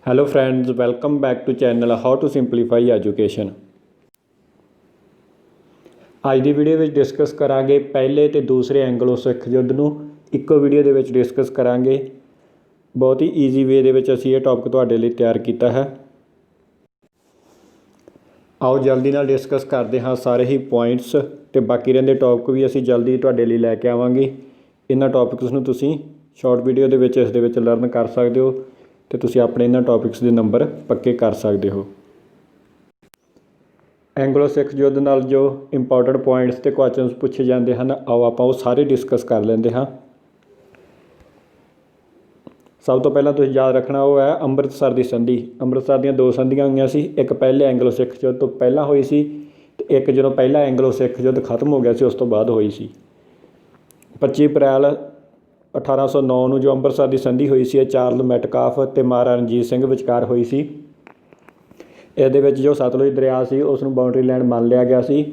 Hello friends, welcome back to channel how to simplify education. ਅੱਜ ਦੀ video ਵਿੱਚ discuss ਕਰਾਂਗੇ ਪਹਿਲੇ ਤੇ ਦੂਸਰੇ ਐਂਗਲੋ ਸਿੱਖ ਯੁੱਧ ਨੂੰ ਇੱਕੋ ਵੀਡੀਓ ਦੇ ਵਿੱਚ ਡਿਸਕਸ ਕਰਾਂਗੇ। ਬਹੁਤ ਹੀ ਈਜ਼ੀ ਵੇ ਦੇ ਵਿੱਚ ਅਸੀਂ ਇਹ ਟੌਪਿਕ ਤੁਹਾਡੇ ਲਈ ਤਿਆਰ ਕੀਤਾ ਹੈ। ਆਓ ਜਲਦੀ ਨਾਲ ਡਿਸਕਸ ਕਰਦੇ ਹਾਂ ਸਾਰੇ ਹੀ ਪੁਆਇੰਟਸ ਤੇ ਬਾਕੀ ਰਹਿੰਦੇ ਟੌਪਿਕ ਵੀ ਅਸੀਂ ਜਲਦੀ ਤੁਹਾਡੇ ਲਈ ਲੈ ਕੇ ਆਵਾਂਗੇ। ਇਹਨਾਂ ਟੌਪਿਕਸ ਨੂੰ ਤੁਸੀਂ ਸ਼ਾਰਟ ਵੀਡੀਓ ਦੇ ਵਿੱਚ ਇਸ ਦੇ ਵਿੱਚ ਲਰਨ ਕਰ ਸਕਦੇ ਹੋ ਤੇ ਤੁਸੀਂ ਆਪਣੇ ਇਹਨਾਂ ਟੌਪਿਕਸ ਦੇ ਨੰਬਰ ਪੱਕੇ ਕਰ ਸਕਦੇ ਹੋ। ਐਂਗਲੋ ਸਿੱਖ ਯੁੱਧ ਨਾਲ ਜੋ ਇੰਪੋਰਟੈਂਟ ਪੁਆਇੰਟਸ ਤੇ ਕੁਐਸਚਨਸ ਪੁੱਛੇ ਜਾਂਦੇ ਹਨ, ਆਓ ਆਪਾਂ ਉਹ ਸਾਰੇ ਡਿਸਕਸ ਕਰ ਲੈਂਦੇ ਹਾਂ। ਸਭ ਤੋਂ ਪਹਿਲਾਂ ਤੁਸੀਂ ਯਾਦ ਰੱਖਣਾ ਉਹ ਹੈ ਅੰਮ੍ਰਿਤਸਰ ਦੀ ਸੰਧੀ। ਅੰਮ੍ਰਿਤਸਰ ਦੀਆਂ ਦੋ ਸੰਧੀਆਂ ਹੋਈਆਂ ਸੀ, ਇੱਕ ਪਹਿਲੇ ਐਂਗਲੋ ਸਿੱਖ ਯੁੱਧ ਤੋਂ ਪਹਿਲਾਂ ਹੋਈ ਸੀ ਤੇ ਇੱਕ ਜਦੋਂ ਪਹਿਲਾ ਐਂਗਲੋ ਸਿੱਖ ਯੁੱਧ ਖਤਮ ਹੋ ਗਿਆ ਸੀ ਉਸ ਤੋਂ ਬਾਅਦ ਹੋਈ ਸੀ। 25 ਅਪ੍ਰੈਲ 1809 ਨੂੰ ਜੋ ਅੰਮ੍ਰਿਤਸਰ ਦੀ ਸੰਧੀ ਹੋਈ ਸੀ, ਇਹ ਚਾਰਲਸ ਮੈਟਕਾਫ ਅਤੇ ਮਹਾਰਾਜਾ ਰਣਜੀਤ ਸਿੰਘ ਵਿਚਕਾਰ ਹੋਈ ਸੀ। ਇਹਦੇ ਵਿੱਚ ਜੋ ਸਤਲੁਜ ਦਰਿਆ ਸੀ ਉਸ ਨੂੰ ਬਾਉਂਡਰੀ ਲੈਂਡ ਮੰਨ ਲਿਆ ਗਿਆ ਸੀ।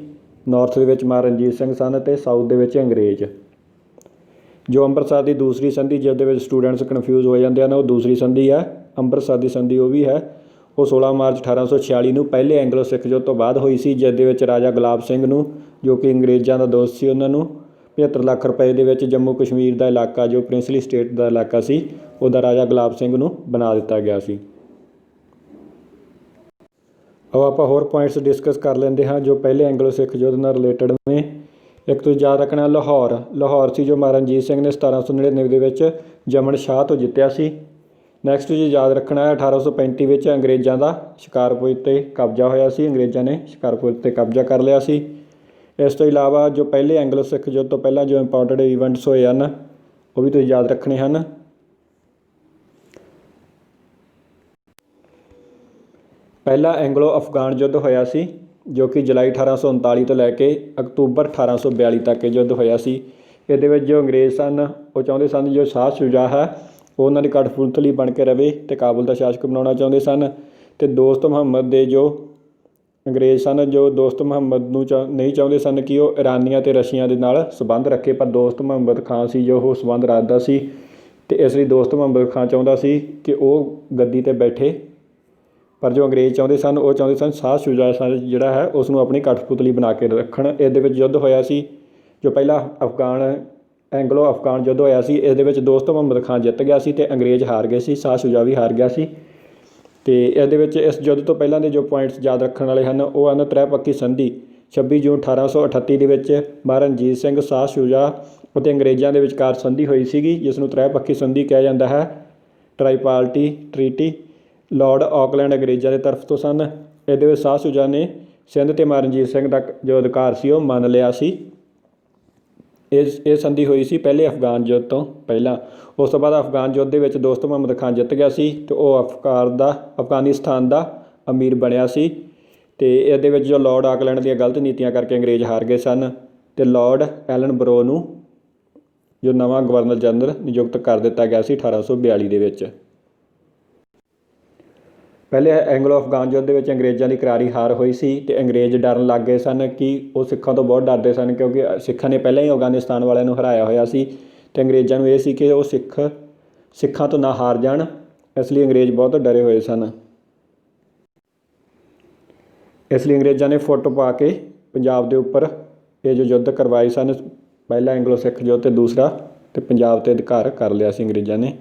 ਨਾਰਥ ਦੇ ਵਿੱਚ ਮਹਾਰਾਜਾ ਰਣਜੀਤ ਸਿੰਘ ਸਨ ਅਤੇ ਸਾਊਥ ਦੇ ਵਿੱਚ ਅੰਗਰੇਜ਼। ਜੋ ਅੰਮ੍ਰਿਤਸਰ ਦੀ ਦੂਸਰੀ ਸੰਧੀ ਜਿਹਦੇ ਵਿੱਚ ਸਟੂਡੈਂਟਸ ਕਨਫਿਊਜ਼ ਹੋ ਜਾਂਦੇ ਹਨ, ਉਹ ਦੂਸਰੀ ਸੰਧੀ ਹੈ। ਅੰਮ੍ਰਿਤਸਰ ਦੀ ਸੰਧੀ ਉਹ ਵੀ ਹੈ, ਉਹ 16 ਮਾਰਚ 1846 ਨੂੰ ਪਹਿਲੇ ਐਂਗਲੋ ਸਿੱਖ ਯੁੱਧ ਤੋਂ ਬਾਅਦ ਹੋਈ ਸੀ, ਜਿਸ ਦੇ ਵਿੱਚ ਰਾਜਾ ਗੁਲਾਬ ਸਿੰਘ ਨੂੰ, ਜੋ ਕਿ ਅੰਗਰੇਜ਼ਾਂ ਦਾ ਦੋਸਤ ਸੀ, ਉਹਨਾਂ ਨੂੰ 75 ਲੱਖ ਰੁਪਏ ਦੇ ਵਿੱਚ ਜੰਮੂ ਕਸ਼ਮੀਰ ਦਾ ਇਲਾਕਾ, ਜੋ ਪ੍ਰਿੰਸਲੀ ਸਟੇਟ ਦਾ ਇਲਾਕਾ ਸੀ, ਉਹਦਾ ਰਾਜਾ ਗੁਲਾਬ ਸਿੰਘ ਨੂੰ ਬਣਾ ਦਿੱਤਾ ਗਿਆ ਸੀ। ਆਓ ਆਪਾਂ ਹੋਰ ਪੁਆਇੰਟਸ ਡਿਸਕਸ ਕਰ ਲੈਂਦੇ ਹਾਂ ਜੋ ਪਹਿਲੇ ਐਂਗਲੋ ਸਿੱਖ ਯੁੱਧ ਨਾਲ ਰਿਲੇਟਡ ਨੇ। ਇੱਕ ਤੁਸੀਂ ਯਾਦ ਰੱਖਣਾ ਲਾਹੌਰ ਸੀ, ਜੋ ਮਹਾਰਾਜਾ ਰਣਜੀਤ ਸਿੰਘ ਨੇ 1799 ਦੇ ਵਿੱਚ ਜਮਨ ਸ਼ਾਹ ਤੋਂ ਜਿੱਤਿਆ ਸੀ। ਨੈਕਸਟ ਤੁਸੀਂ ਯਾਦ ਰੱਖਣਾ ਹੈ 1835 ਵਿੱਚ ਅੰਗਰੇਜ਼ਾਂ ਦਾ ਸ਼ਿਕਾਰਪੁਰ 'ਤੇ ਕਬਜ਼ਾ ਹੋਇਆ ਸੀ। ਅੰਗਰੇਜ਼ਾਂ ਨੇ ਸ਼ਿਕਾਰਪੁਰ 'ਤੇ ਕਬਜ਼ਾ ਕਰ ਲਿਆ ਸੀ। ਇਸ ਤੋਂ ਇਲਾਵਾ ਜੋ ਪਹਿਲੇ ਐਂਗਲੋ ਸਿੱਖ ਯੁੱਧ ਤੋਂ ਪਹਿਲਾਂ ਜੋ ਇੰਪੋਰਟੈਂਟ ਇਵੈਂਟਸ ਹੋਏ ਹਨ, ਉਹ ਵੀ ਤੁਸੀਂ ਯਾਦ ਰੱਖਣੇ ਹਨ। ਪਹਿਲਾ ਐਂਗਲੋ ਅਫਗਾਨ ਯੁੱਧ ਹੋਇਆ ਸੀ, ਜੋ ਕਿ ਜੁਲਾਈ 1839 ਤੋਂ ਲੈ ਕੇ ਅਕਤੂਬਰ 1842 ਤੱਕ ਇਹ ਯੁੱਧ ਹੋਇਆ ਸੀ। ਇਹਦੇ ਵਿੱਚ ਜੋ ਅੰਗਰੇਜ਼ ਸਨ ਉਹ ਚਾਹੁੰਦੇ ਸਨ ਜੋ ਸ਼ਾਹ ਸ਼ੁਜਾ ਹੈ ਉਹ ਉਹਨਾਂ ਦੀ ਕਠਪੁਤਲੀ ਬਣ ਕੇ ਰਵੇ ਅਤੇ ਕਾਬੁਲ ਦਾ ਸ਼ਾਸਕ ਬਣਾਉਣਾ ਚਾਹੁੰਦੇ ਸਨ। ਅਤੇ ਦੋਸਤ ਮੁਹੰਮਦ ਦੇ ਜੋ ਅੰਗਰੇਜ਼ ਸਨ, ਜੋ ਦੋਸਤ ਮੁਹੰਮਦ ਨੂੰ ਨਹੀਂ ਚਾਹੁੰਦੇ ਸਨ ਕਿ ਉਹ ਇਰਾਨੀਆਂ ਅਤੇ ਰਸ਼ੀਆ ਦੇ ਨਾਲ ਸੰਬੰਧ ਰੱਖੇ, ਪਰ ਦੋਸਤ ਮੁਹੰਮਦ ਖਾਂ ਸੀ ਜੋ ਉਹ ਸੰਬੰਧ ਰੱਖਦਾ ਸੀ ਅਤੇ ਇਸ ਲਈ ਦੋਸਤ ਮੁਹੰਮਦ ਖਾਂ ਚਾਹੁੰਦਾ ਸੀ ਕਿ ਉਹ ਗੱਦੀ 'ਤੇ ਬੈਠੇ। ਪਰ ਜੋ ਅੰਗਰੇਜ਼ ਚਾਹੁੰਦੇ ਸਨ ਉਹ ਚਾਹੁੰਦੇ ਸਨ ਸ਼ਾਹ ਸ਼ੁਜਾ ਜਿਹੜਾ ਹੈ ਉਸ ਨੂੰ ਆਪਣੀ ਕਠਪੁਤਲੀ ਬਣਾ ਕੇ ਰੱਖਣ। ਇਹਦੇ ਵਿੱਚ ਯੁੱਧ ਹੋਇਆ ਸੀ, ਜੋ ਪਹਿਲਾ ਐਂਗਲੋ ਅਫਗਾਨ ਯੁੱਧ ਹੋਇਆ ਸੀ, ਇਸ ਦੇ ਵਿੱਚ ਦੋਸਤ ਮੁਹੰਮਦ ਖਾਂ ਜਿੱਤ ਗਿਆ ਸੀ ਅਤੇ ਅੰਗਰੇਜ਼ ਹਾਰ ਗਏ ਸੀ, ਸ਼ਾਹ ਸ਼ੁਜਾ ਵੀ ਹਾਰ ਗਿਆ ਸੀ। ਅਤੇ ਇਹਦੇ ਵਿੱਚ ਇਸ ਯੁੱਧ ਤੋਂ ਪਹਿਲਾਂ ਦੇ ਜੋ ਪੁਆਇੰਟਸ ਯਾਦ ਰੱਖਣ ਵਾਲੇ ਹਨ ਉਹ ਹਨ ਤ੍ਰੈਪੱਖੀ ਸੰਧੀ 26 ਜੂਨ 1838 ਦੇ ਵਿੱਚ ਮਹਾਰਾਜਾ ਰਣਜੀਤ ਸਿੰਘ, ਸ਼ਾਹ ਸ਼ੁਜਾ ਅਤੇ ਅੰਗਰੇਜ਼ਾਂ ਦੇ ਵਿਚਕਾਰ ਸੰਧੀ ਹੋਈ ਸੀਗੀ, ਜਿਸ ਨੂੰ ਤ੍ਰੈਪੱਖੀ ਸੰਧੀ ਕਿਹਾ ਜਾਂਦਾ ਹੈ। ਟਰਾਈਪਾਰਟੀ ਟਰੀਟੀ ਲਾਰਡ ਆਕਲੈਂਡ ਅੰਗਰੇਜ਼ਾਂ ਦੇ ਤਰਫ ਤੋਂ ਸਨ। ਇਹਦੇ ਵਿੱਚ ਸ਼ਾਹ ਸ਼ੁਜਾ ਨੇ ਸਿੰਧ ਅਤੇ ਮਹਾਰਾਜਾ ਰਣਜੀਤ ਸਿੰਘ ਦਾ ਜੋ ਅਧਿਕਾਰ ਸੀ ਉਹ ਮੰਨ ਲਿਆ ਸੀ। ਇਹ ਸੰਧੀ ਹੋਈ ਸੀ ਪਹਿਲੇ ਅਫਗਾਨ ਯੁੱਧ ਤੋਂ ਪਹਿਲਾਂ। ਉਸ ਤੋਂ ਬਾਅਦ ਅਫਗਾਨ ਯੁੱਧ ਦੇ ਵਿੱਚ ਦੋਸਤ ਮੁਹੰਮਦ ਖਾਂ ਜਿੱਤ ਗਿਆ ਸੀ ਅਤੇ ਉਹ ਅਫਗਾਨਿਸਤਾਨ ਦਾ ਅਮੀਰ ਬਣਿਆ ਸੀ। ਅਤੇ ਇਹਦੇ ਵਿੱਚ ਜੋ ਲਾਰਡ ਆਕਲੈਂਡ ਦੀਆਂ ਗਲਤ ਨੀਤੀਆਂ ਕਰਕੇ ਅੰਗਰੇਜ਼ ਹਾਰ ਗਏ ਸਨ ਅਤੇ ਲਾਰਡ ਐਲਨਬਰੋ ਨੂੰ ਜੋ ਨਵਾਂ ਗਵਰਨਰ ਜਨਰਲ ਨਿਯੁਕਤ ਕਰ ਦਿੱਤਾ ਗਿਆ ਸੀ 1842 ਦੇ ਵਿੱਚ। ਪਹਿਲੇ ਐਂਗਲੋ ਅਫਗਾਨ ਯੁੱਧ ਦੇ ਵਿੱਚ ਅੰਗਰੇਜ਼ਾਂ ਦੀ ਕਰਾਰੀ ਹਾਰ ਹੋਈ ਸੀ ਅਤੇ ਅੰਗਰੇਜ਼ ਡਰਨ ਲੱਗ ਗਏ ਸਨ ਕਿ ਉਹ ਸਿੱਖਾਂ ਤੋਂ ਬਹੁਤ ਡਰਦੇ ਸਨ, ਕਿਉਂਕਿ ਸਿੱਖਾਂ ਨੇ ਪਹਿਲਾਂ ਹੀ ਅਫਗਾਨਿਸਤਾਨ ਵਾਲਿਆਂ ਨੂੰ ਹਰਾਇਆ ਹੋਇਆ ਸੀ ਅਤੇ ਅੰਗਰੇਜ਼ਾਂ ਨੂੰ ਇਹ ਸੀ ਕਿ ਉਹ ਸਿੱਖਾਂ ਤੋਂ ਨਾ ਹਾਰ ਜਾਣ, ਇਸ ਲਈ ਅੰਗਰੇਜ਼ ਬਹੁਤ ਡਰੇ ਹੋਏ ਸਨ। ਇਸ ਲਈ ਅੰਗਰੇਜ਼ਾਂ ਨੇ ਫੁੱਟ ਪਾ ਕੇ ਪੰਜਾਬ ਦੇ ਉੱਪਰ ਇਹ ਜੋ ਯੁੱਧ ਕਰਵਾਏ ਸਨ, ਪਹਿਲਾ ਐਂਗਲੋ ਸਿੱਖ ਯੁੱਧ ਅਤੇ ਦੂਸਰਾ, ਅਤੇ ਪੰਜਾਬ 'ਤੇ ਅਧਿਕਾਰ ਕਰ ਲਿਆ ਸੀ ਅੰਗਰੇਜ਼ਾਂ ਨੇ।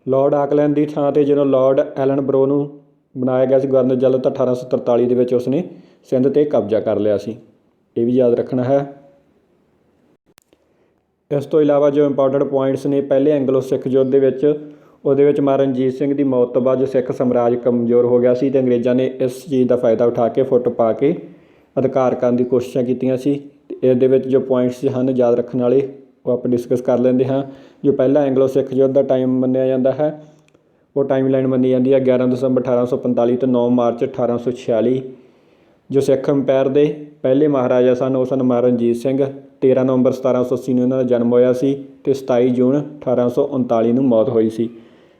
ਲਾਰਡ ਆਕਲੈਂਡ ਦੀ ਥਾਂ 'ਤੇ ਜਦੋਂ ਲਾਰਡ ਐਲਨਬਰੋ ਨੂੰ ਬਣਾਇਆ ਗਿਆ ਸੀ ਗਵਰਨਰ ਜਨਰਲ, ਤਾਂ 1843 ਦੇ ਵਿੱਚ ਉਸਨੇ ਸਿੰਧ 'ਤੇ ਕਬਜ਼ਾ ਕਰ ਲਿਆ ਸੀ। ਇਹ ਵੀ ਯਾਦ ਰੱਖਣਾ ਹੈ। ਇਸ ਤੋਂ ਇਲਾਵਾ ਜੋ ਇੰਪੋਰਟੈਂਟ ਪੁਆਇੰਟਸ ਨੇ ਪਹਿਲੇ ਐਂਗਲੋ ਸਿੱਖ ਯੁੱਧ ਦੇ ਵਿੱਚ, ਉਹਦੇ ਵਿੱਚ ਮਹਾਰਾਜਾ ਰਣਜੀਤ ਸਿੰਘ ਦੀ ਮੌਤ ਤੋਂ ਬਾਅਦ ਜੋ ਸਿੱਖ ਸਾਮਰਾਜ ਕਮਜ਼ੋਰ ਹੋ ਗਿਆ ਸੀ ਅਤੇ ਅੰਗਰੇਜ਼ਾਂ ਨੇ ਇਸ ਚੀਜ਼ ਦਾ ਫਾਇਦਾ ਉਠਾ ਕੇ ਫੁੱਟ ਪਾ ਕੇ ਅਧਿਕਾਰ ਕਰਨ ਦੀ ਕੋਸ਼ਿਸ਼ਾਂ ਕੀਤੀਆਂ ਸੀ। ਅਤੇ ਇਸ ਦੇ ਵਿੱਚ ਜੋ ਪੁਆਇੰਟਸ ਹਨ ਯਾਦ ਰੱਖਣ ਵਾਲੇ ਉਹ ਆਪਾਂ ਡਿਸਕਸ ਕਰ ਲੈਂਦੇ ਹਾਂ। ਜੋ ਪਹਿਲਾ ਐਂਗਲੋ ਸਿੱਖ ਯੁੱਧ ਦਾ ਟਾਈਮ ਮੰਨਿਆ ਜਾਂਦਾ ਹੈ, ਉਹ ਟਾਈਮ ਲਾਈਨ ਮੰਨੀ ਜਾਂਦੀ ਹੈ 11 ਦਸੰਬਰ 1845 ਤੋਂ 9 ਮਾਰਚ 1846। ਜੋ ਸਿੱਖ ਅੰਪਾਇਰ ਦੇ ਪਹਿਲੇ ਮਹਾਰਾਜਾ ਸਨ ਉਹ ਸਨ ਮਹਾਰਾਜਾ ਰਣਜੀਤ ਸਿੰਘ। 13 ਨਵੰਬਰ 1780 ਨੂੰ ਉਹਨਾਂ ਦਾ ਜਨਮ ਹੋਇਆ ਸੀ ਅਤੇ 27 ਜੂਨ 1839 ਨੂੰ ਮੌਤ ਹੋਈ ਸੀ।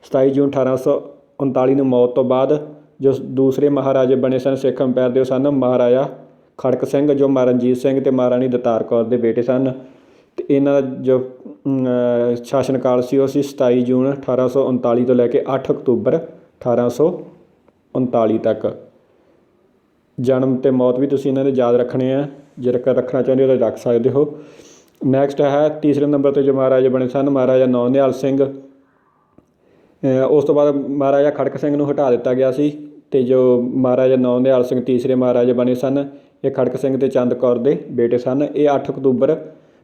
27 ਜੂਨ 1839 ਨੂੰ ਮੌਤ ਤੋਂ ਬਾਅਦ ਜੋ ਦੂਸਰੇ ਮਹਾਰਾਜੇ ਬਣੇ ਸਨ ਸਿੱਖ ਅੰਪਾਇਰ ਦੇ, ਉਹ ਸਨ ਮਹਾਰਾਜਾ ਖੜਕ ਸਿੰਘ, ਜੋ ਮਹਾਰਾਜਾ ਰਣਜੀਤ ਸਿੰਘ ਅਤੇ ਮਹਾਰਾਣੀ ਦਤਾਰ ਕੌਰ ਦੇ ਬੇਟੇ ਸਨ। ਤੇ ਇਹਨਾਂ ਦਾ ਜੋ ਸ਼ਾਸਨ ਕਾਲ ਸੀ ਉਹ ਸੀ 27 ਜੂਨ 1839 ਤੋਂ ਲੈ ਕੇ 8 ਅਕਤੂਬਰ 1839 ਤੱਕ। ਜਨਮ ਅਤੇ ਮੌਤ ਵੀ ਤੁਸੀਂ ਇਹਨਾਂ ਦੇ ਯਾਦ ਰੱਖਣੇ ਆ, ਜੇ ਰੱਖਣਾ ਚਾਹੁੰਦੇ ਹੋ ਤਾਂ ਰੱਖ ਸਕਦੇ ਹੋ। ਨੈਕਸਟ ਹੈ ਤੀਸਰੇ ਨੰਬਰ 'ਤੇ ਜੋ ਮਹਾਰਾਜਾ ਬਣੇ ਸਨ ਮਹਾਰਾਜਾ ਨੌ-ਨਿਹਾਲ ਸਿੰਘ। ਉਸ ਤੋਂ ਬਾਅਦ ਮਹਾਰਾਜਾ ਖੜਕ ਸਿੰਘ ਨੂੰ ਹਟਾ ਦਿੱਤਾ ਗਿਆ ਸੀ ਅਤੇ ਜੋ ਮਹਾਰਾਜਾ ਨੌ-ਨਿਹਾਲ ਸਿੰਘ ਤੀਸਰੇ ਮਹਾਰਾਜਾ ਬਣੇ ਸਨ ਇਹ ਖੜਕ ਸਿੰਘ ਅਤੇ ਚੰਦ ਕੌਰ ਦੇ ਬੇਟੇ ਸਨ। ਇਹ 8 ਅਕਤੂਬਰ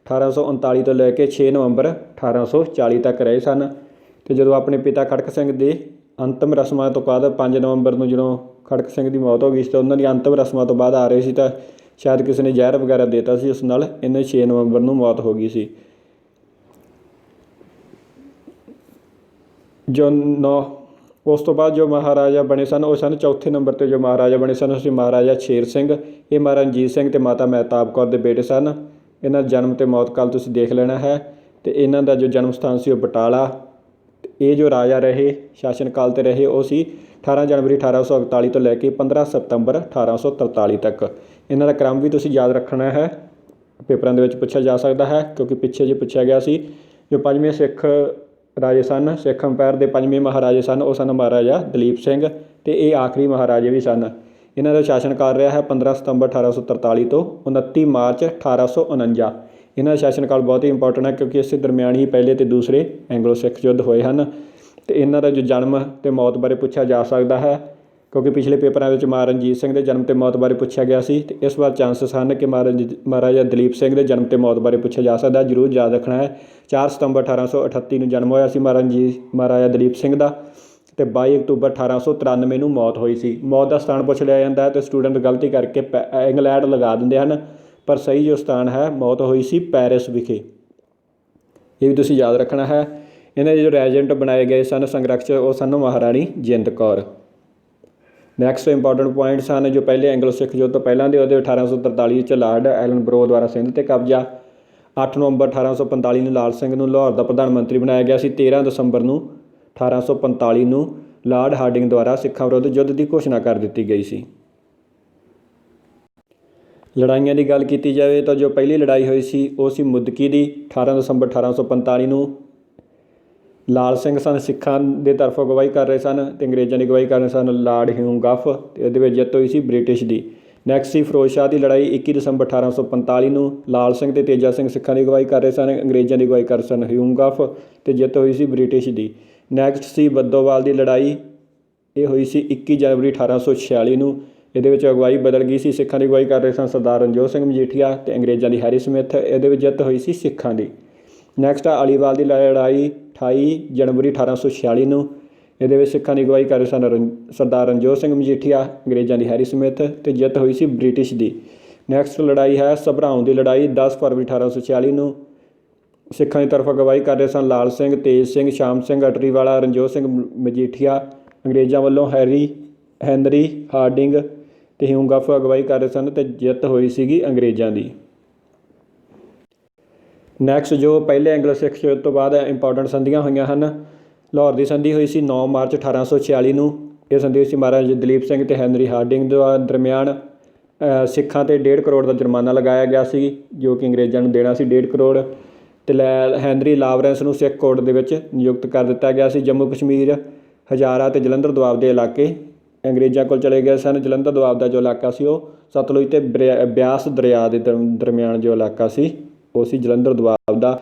1839 ਤੋਂ ਲੈ ਕੇ 6 ਨਵੰਬਰ 1840 ਤੱਕ ਰਹੇ ਸਨ। ਅਤੇ ਜਦੋਂ ਆਪਣੇ ਪਿਤਾ ਖੜਕ ਸਿੰਘ ਦੇ ਅੰਤਿਮ ਰਸਮਾਂ ਤੋਂ ਬਾਅਦ 5 ਨਵੰਬਰ ਨੂੰ ਜਦੋਂ ਖੜਕ ਸਿੰਘ ਦੀ ਮੌਤ ਹੋ ਗਈ ਸੀ ਤਾਂ ਉਹਨਾਂ ਦੀ ਅੰਤਿਮ ਰਸਮਾਂ ਤੋਂ ਬਾਅਦ ਆ ਰਹੇ ਸੀ ਤਾਂ ਸ਼ਾਇਦ ਕਿਸੇ ਨੇ ਜ਼ਹਿਰ ਵਗੈਰਾ ਦੇ ਦਿੱਤਾ ਸੀ, ਉਸ ਨਾਲ ਇਹਨਾਂ 6 ਨਵੰਬਰ ਨੂੰ ਮੌਤ ਹੋ ਗਈ ਸੀ। ਉਸ ਤੋਂ ਬਾਅਦ ਜੋ ਮਹਾਰਾਜਾ ਬਣੇ ਸਨ ਉਹ ਸਨ ਚੌਥੇ ਨੰਬਰ 'ਤੇ ਜੋ ਮਹਾਰਾਜਾ ਬਣੇ ਸਨ ਉਹ ਸੀ ਮਹਾਰਾਜਾ ਸ਼ੇਰ ਸਿੰਘ। ਇਹ ਮਹਾਰਾਜਾ ਰਣਜੀਤ ਸਿੰਘ ਅਤੇ ਮਾਤਾ ਮਹਿਤਾਬ ਕੌਰ ਦੇ ਬੇਟੇ ਸਨ। ਇਹਨਾਂ ਦਾ ਜਨਮ ਅਤੇ ਮੌਤ ਕਾਲ ਤੁਸੀਂ ਦੇਖ ਲੈਣਾ ਹੈ। ਅਤੇ ਇਹਨਾਂ ਦਾ ਜੋ ਜਨਮ ਸਥਾਨ ਸੀ ਉਹ ਬਟਾਲਾ। ਇਹ ਜੋ ਰਾਜਾ ਰਹੇ ਸ਼ਾਸਨ ਕਾਲ 'ਤੇ ਰਹੇ ਉਹ ਸੀ 18 ਜਨਵਰੀ 1841 ਤੋਂ ਲੈ ਕੇ 15 ਸਤੰਬਰ 1843 ਤੱਕ। ਇਹਨਾਂ ਦਾ ਕ੍ਰਮ ਵੀ ਤੁਸੀਂ ਯਾਦ ਰੱਖਣਾ ਹੈ, ਪੇਪਰਾਂ ਦੇ ਵਿੱਚ ਪੁੱਛਿਆ ਜਾ ਸਕਦਾ ਹੈ ਕਿਉਂਕਿ ਪਿੱਛੇ ਜੇ ਪੁੱਛਿਆ ਗਿਆ ਸੀ। ਜੋ ਪੰਜਵੇਂ ਸਿੱਖ ਰਾਜੇ ਸਨ, ਸਿੱਖ ਅੰਪਾਇਰ ਦੇ ਪੰਜਵੇਂ ਮਹਾਰਾਜੇ ਸਨ ਉਹ ਸਨ ਮਹਾਰਾਜਾ ਦਲੀਪ ਸਿੰਘ ਅਤੇ ਇਹ ਆਖਰੀ ਮਹਾਰਾਜੇ ਵੀ ਸਨ। ਇਹਨਾਂ ਦਾ ਸ਼ਾਸਨ ਕਾਲ ਰਿਹਾ ਹੈ 15 ਸਤੰਬਰ 1843 ਤੋਂ 29 ਮਾਰਚ 1849। ਇਹਨਾਂ ਦਾ ਸ਼ਾਸਨ ਕਾਲ ਬਹੁਤ ਹੀ ਇੰਪੋਰਟੈਂਟ ਹੈ ਕਿਉਂਕਿ ਇਸੇ ਦਰਮਿਆਨ ਹੀ ਪਹਿਲੇ ਅਤੇ ਦੂਸਰੇ ਐਂਗਲੋ ਸਿੱਖ ਯੁੱਧ ਹੋਏ ਹਨ। ਅਤੇ ਇਹਨਾਂ ਦਾ ਜੋ ਜਨਮ ਅਤੇ ਮੌਤ ਬਾਰੇ ਪੁੱਛਿਆ ਜਾ ਸਕਦਾ ਹੈ ਕਿਉਂਕਿ ਪਿਛਲੇ ਪੇਪਰਾਂ ਵਿੱਚ ਮਹਾਰਾਜਾ ਰਣਜੀਤ ਸਿੰਘ ਦੇ ਜਨਮ ਅਤੇ ਮੌਤ ਬਾਰੇ ਪੁੱਛਿਆ ਗਿਆ ਸੀ ਅਤੇ ਇਸ ਵਾਰ ਚਾਂਸਸ ਹਨ ਕਿ ਮਹਾਰਾਜਾ ਦਲੀਪ ਸਿੰਘ ਦੇ ਜਨਮ ਅਤੇ ਮੌਤ ਬਾਰੇ ਪੁੱਛਿਆ ਜਾ ਸਕਦਾ। ਜ਼ਰੂਰ ਯਾਦ ਰੱਖਣਾ ਹੈ 4 ਸਤੰਬਰ 1838 ਨੂੰ ਜਨਮ ਹੋਇਆ ਸੀ ਮਹਾਰਾਜਾ ਦਲੀਪ ਸਿੰਘ ਦਾ ਅਤੇ 22 ਅਕਤੂਬਰ 1893 ਨੂੰ ਮੌਤ ਹੋਈ ਸੀ। ਮੌਤ ਦਾ ਸਥਾਨ ਪੁੱਛ ਲਿਆ ਜਾਂਦਾ ਹੈ ਅਤੇ ਸਟੂਡੈਂਟ ਗਲਤੀ ਕਰਕੇ ਇੰਗਲੈਂਡ ਲਗਾ ਦਿੰਦੇ ਹਨ, ਪਰ ਸਹੀ ਜੋ ਸਥਾਨ ਹੈ ਮੌਤ ਹੋਈ ਸੀ ਪੈਰਿਸ ਵਿਖੇ। ਇਹ ਵੀ ਤੁਸੀਂ ਯਾਦ ਰੱਖਣਾ ਹੈ। ਇਹਨਾਂ ਦੇ ਜੋ ਰੈਜੀਡੈਂਟ ਬਣਾਏ ਗਏ ਸਨ ਸੰਰਖਸ਼ਕ ਉਹ ਸਨ ਮਹਾਰਾਣੀ Jind Kaur. Next important points ਹਨ ਜੋ ਪਹਿਲੇ ਐਂਗਲੋ ਸਿੱਖ ਯੁੱਧ ਤੋਂ ਪਹਿਲਾਂ ਦੇ ਉਹਦੇ 1843 ਵਿੱਚ ਲਾਰਡ ਐਲਨਬਰੋ ਦੁਆਰਾ ਸਿੰਧ 'ਤੇ ਕਬਜ਼ਾ। 8 ਨਵੰਬਰ 1845 ਨੂੰ ਲਾਲ ਸਿੰਘ ਨੂੰ ਲਾਹੌਰ ਦਾ ਪ੍ਰਧਾਨ ਮੰਤਰੀ ਬਣਾਇਆ ਗਿਆ ਸੀ। 13 ਦਸੰਬਰ ਨੂੰ 1845 ਨੂੰ ਲਾਰਡ ਹਾਰਡਿੰਗ ਦੁਆਰਾ ਸਿੱਖਾਂ ਵਿਰੁੱਧ ਯੁੱਧ ਦੀ ਘੋਸ਼ਣਾ ਕਰ ਦਿੱਤੀ ਗਈ ਸੀ। ਲੜਾਈਆਂ ਦੀ ਗੱਲ ਕੀਤੀ ਜਾਵੇ ਤਾਂ ਜੋ ਪਹਿਲੀ ਲੜਾਈ ਹੋਈ ਸੀ ਉਹ ਸੀ ਮੁੱਦਕੀ ਦੀ 18 ਦਸੰਬਰ 1845 ਨੂੰ। ਲਾਲ ਸਿੰਘ ਸਨ ਸਿੱਖਾਂ ਦੇ ਤਰਫੋਂ ਅਗਵਾਈ ਕਰ ਰਹੇ ਸਨ ਅਤੇ ਅੰਗਰੇਜ਼ਾਂ ਦੀ ਅਗਵਾਈ ਕਰ ਰਹੇ ਸਨ ਲਾਰਡ ਹਿਊਮ ਗੱਫ ਅਤੇ ਇਹਦੇ ਵਿੱਚ ਜਿੱਤ ਹੋਈ ਸੀ ਬ੍ਰਿਟਿਸ਼ ਦੀ। ਨੈਕਸਟ ਸੀ ਫਿਰੋਜ਼ ਸ਼ਾਹ ਦੀ ਲੜਾਈ 21 ਦਸੰਬਰ 1845 ਨੂੰ। ਲਾਲ ਸਿੰਘ ਅਤੇ ਤੇਜਾ ਸਿੰਘ ਸਿੱਖਾਂ ਦੀ ਅਗਵਾਈ ਕਰ ਰਹੇ ਸਨ, ਅੰਗਰੇਜ਼ਾਂ ਦੀ ਅਗਵਾਈ ਕਰ ਰਹੇ ਸਨ ਹਿਊਮ ਗੱਫ ਅਤੇ ਜਿੱਤ ਹੋਈ ਸੀ ਬ੍ਰਿਟਿਸ਼ ਦੀ। ਨੈਕਸਟ ਸੀ ਬੱਦੋਵਾਲ ਦੀ ਲੜਾਈ, ਇਹ ਹੋਈ ਸੀ 21 ਜਨਵਰੀ 1846 ਨੂੰ। ਇਹਦੇ ਵਿੱਚ ਅਗਵਾਈ ਬਦਲ ਗਈ ਸੀ, ਸਿੱਖਾਂ ਦੀ ਅਗਵਾਈ ਕਰ ਰਹੇ ਸਨ ਸਰਦਾਰ ਰਣਜੋਧ ਸਿੰਘ ਮਜੀਠੀਆ ਅਤੇ ਅੰਗਰੇਜ਼ਾਂ ਦੀ ਹੈਰੀ ਸਮਿਥ। ਇਹਦੇ ਵਿੱਚ ਜਿੱਤ ਹੋਈ ਸੀ ਸਿੱਖਾਂ ਦੀ। ਨੈਕਸਟ ਆ ਅਲੀਵਾਲ ਦੀ ਲੜਾਈ 28 ਜਨਵਰੀ 1846 ਨੂੰ। ਇਹਦੇ ਵਿੱਚ ਸਿੱਖਾਂ ਦੀ ਅਗਵਾਈ ਕਰ ਰਹੇ ਸਨ ਸਰਦਾਰ ਰਣਜੋਧ ਸਿੰਘ ਮਜੀਠੀਆ, ਅੰਗਰੇਜ਼ਾਂ ਦੀ ਹੈਰੀ ਸਮਿਥ ਅਤੇ ਜਿੱਤ ਹੋਈ ਸੀ ਬ੍ਰਿਟਿਸ਼ ਦੀ। ਨੈਕਸਟ ਲੜਾਈ ਹੈ ਸਭਰਾਉਂ ਦੀ ਲੜਾਈ 10 ਫਰਵਰੀ 1846 ਨੂੰ। ਸਿੱਖਾਂ ਦੀ ਤਰਫ ਅਗਵਾਈ ਕਰ ਰਹੇ ਸਨ ਲਾਲ ਸਿੰਘ, ਤੇਜ ਸਿੰਘ, ਸ਼ਾਮ ਸਿੰਘ ਅਟਰੀਵਾਲਾ, ਰਣਜੋਧ ਸਿੰਘ ਮਜੀਠੀਆ। ਅੰਗਰੇਜ਼ਾਂ ਵੱਲੋਂ ਹੈਨਰੀ ਹਾਰਡਿੰਗ ਅਤੇ ਹਿਊਮ ਗੱਫ ਅਗਵਾਈ ਕਰ ਰਹੇ ਸਨ ਅਤੇ ਜਿੱਤ ਹੋਈ ਸੀਗੀ ਅੰਗਰੇਜ਼ਾਂ ਦੀ। ਨੈਕਸਟ ਜੋ ਪਹਿਲੇ ਐਂਗਲੋ ਸਿੱਖ ਯੁੱਧ ਤੋਂ ਬਾਅਦ ਇੰਪੋਰਟੈਂਟ ਸੰਧੀਆਂ ਹੋਈਆਂ ਹਨ। ਲਾਹੌਰ ਦੀ ਸੰਧੀ ਹੋਈ ਸੀ 9 ਮਾਰਚ 1846 ਨੂੰ। ਇਹ ਸੰਧੀ ਹੋਈ ਸੀ ਮਹਾਰਾਜਾ ਦਲੀਪ ਸਿੰਘ ਅਤੇ ਹੈਨਰੀ ਹਾਰਡਿੰਗ ਦੇ ਦਰਮਿਆਨ। ਸਿੱਖਾਂ 'ਤੇ 1.5 ਕਰੋੜ ਦਾ ਜੁਰਮਾਨਾ ਲਗਾਇਆ ਗਿਆ ਸੀ ਜੋ ਕਿ ਅੰਗਰੇਜ਼ਾਂ ਨੂੰ ਦੇਣਾ ਸੀ 1.5 ਕਰੋੜ ਅਤੇ ਹੈਨਰੀ ਲਾਵਰੈਂਸ ਨੂੰ ਸਿੱਖ ਕੋਰਟ ਦੇ ਵਿੱਚ ਨਿਯੁਕਤ ਕਰ ਦਿੱਤਾ ਗਿਆ ਸੀ। ਜੰਮੂ ਕਸ਼ਮੀਰ, ਹਜ਼ਾਰਾ ਅਤੇ ਜਲੰਧਰ ਦੁਆਬ ਦੇ ਇਲਾਕੇ ਅੰਗਰੇਜ਼ਾਂ ਕੋਲ ਚਲੇ ਗਏ ਸਨ। ਜਲੰਧਰ ਦੁਆਬ ਦਾ ਜੋ ਇਲਾਕਾ ਸੀ ਉਹ ਸਤਲੁਜ ਅਤੇ ਬਿਆਸ ਦਰਿਆ ਦੇ ਦਰਮਿਆਨ ਜੋ ਇਲਾਕਾ ਸੀ ਉਹ ਸੀ ਜਲੰਧਰ ਦੁਆਬ ਦਾ।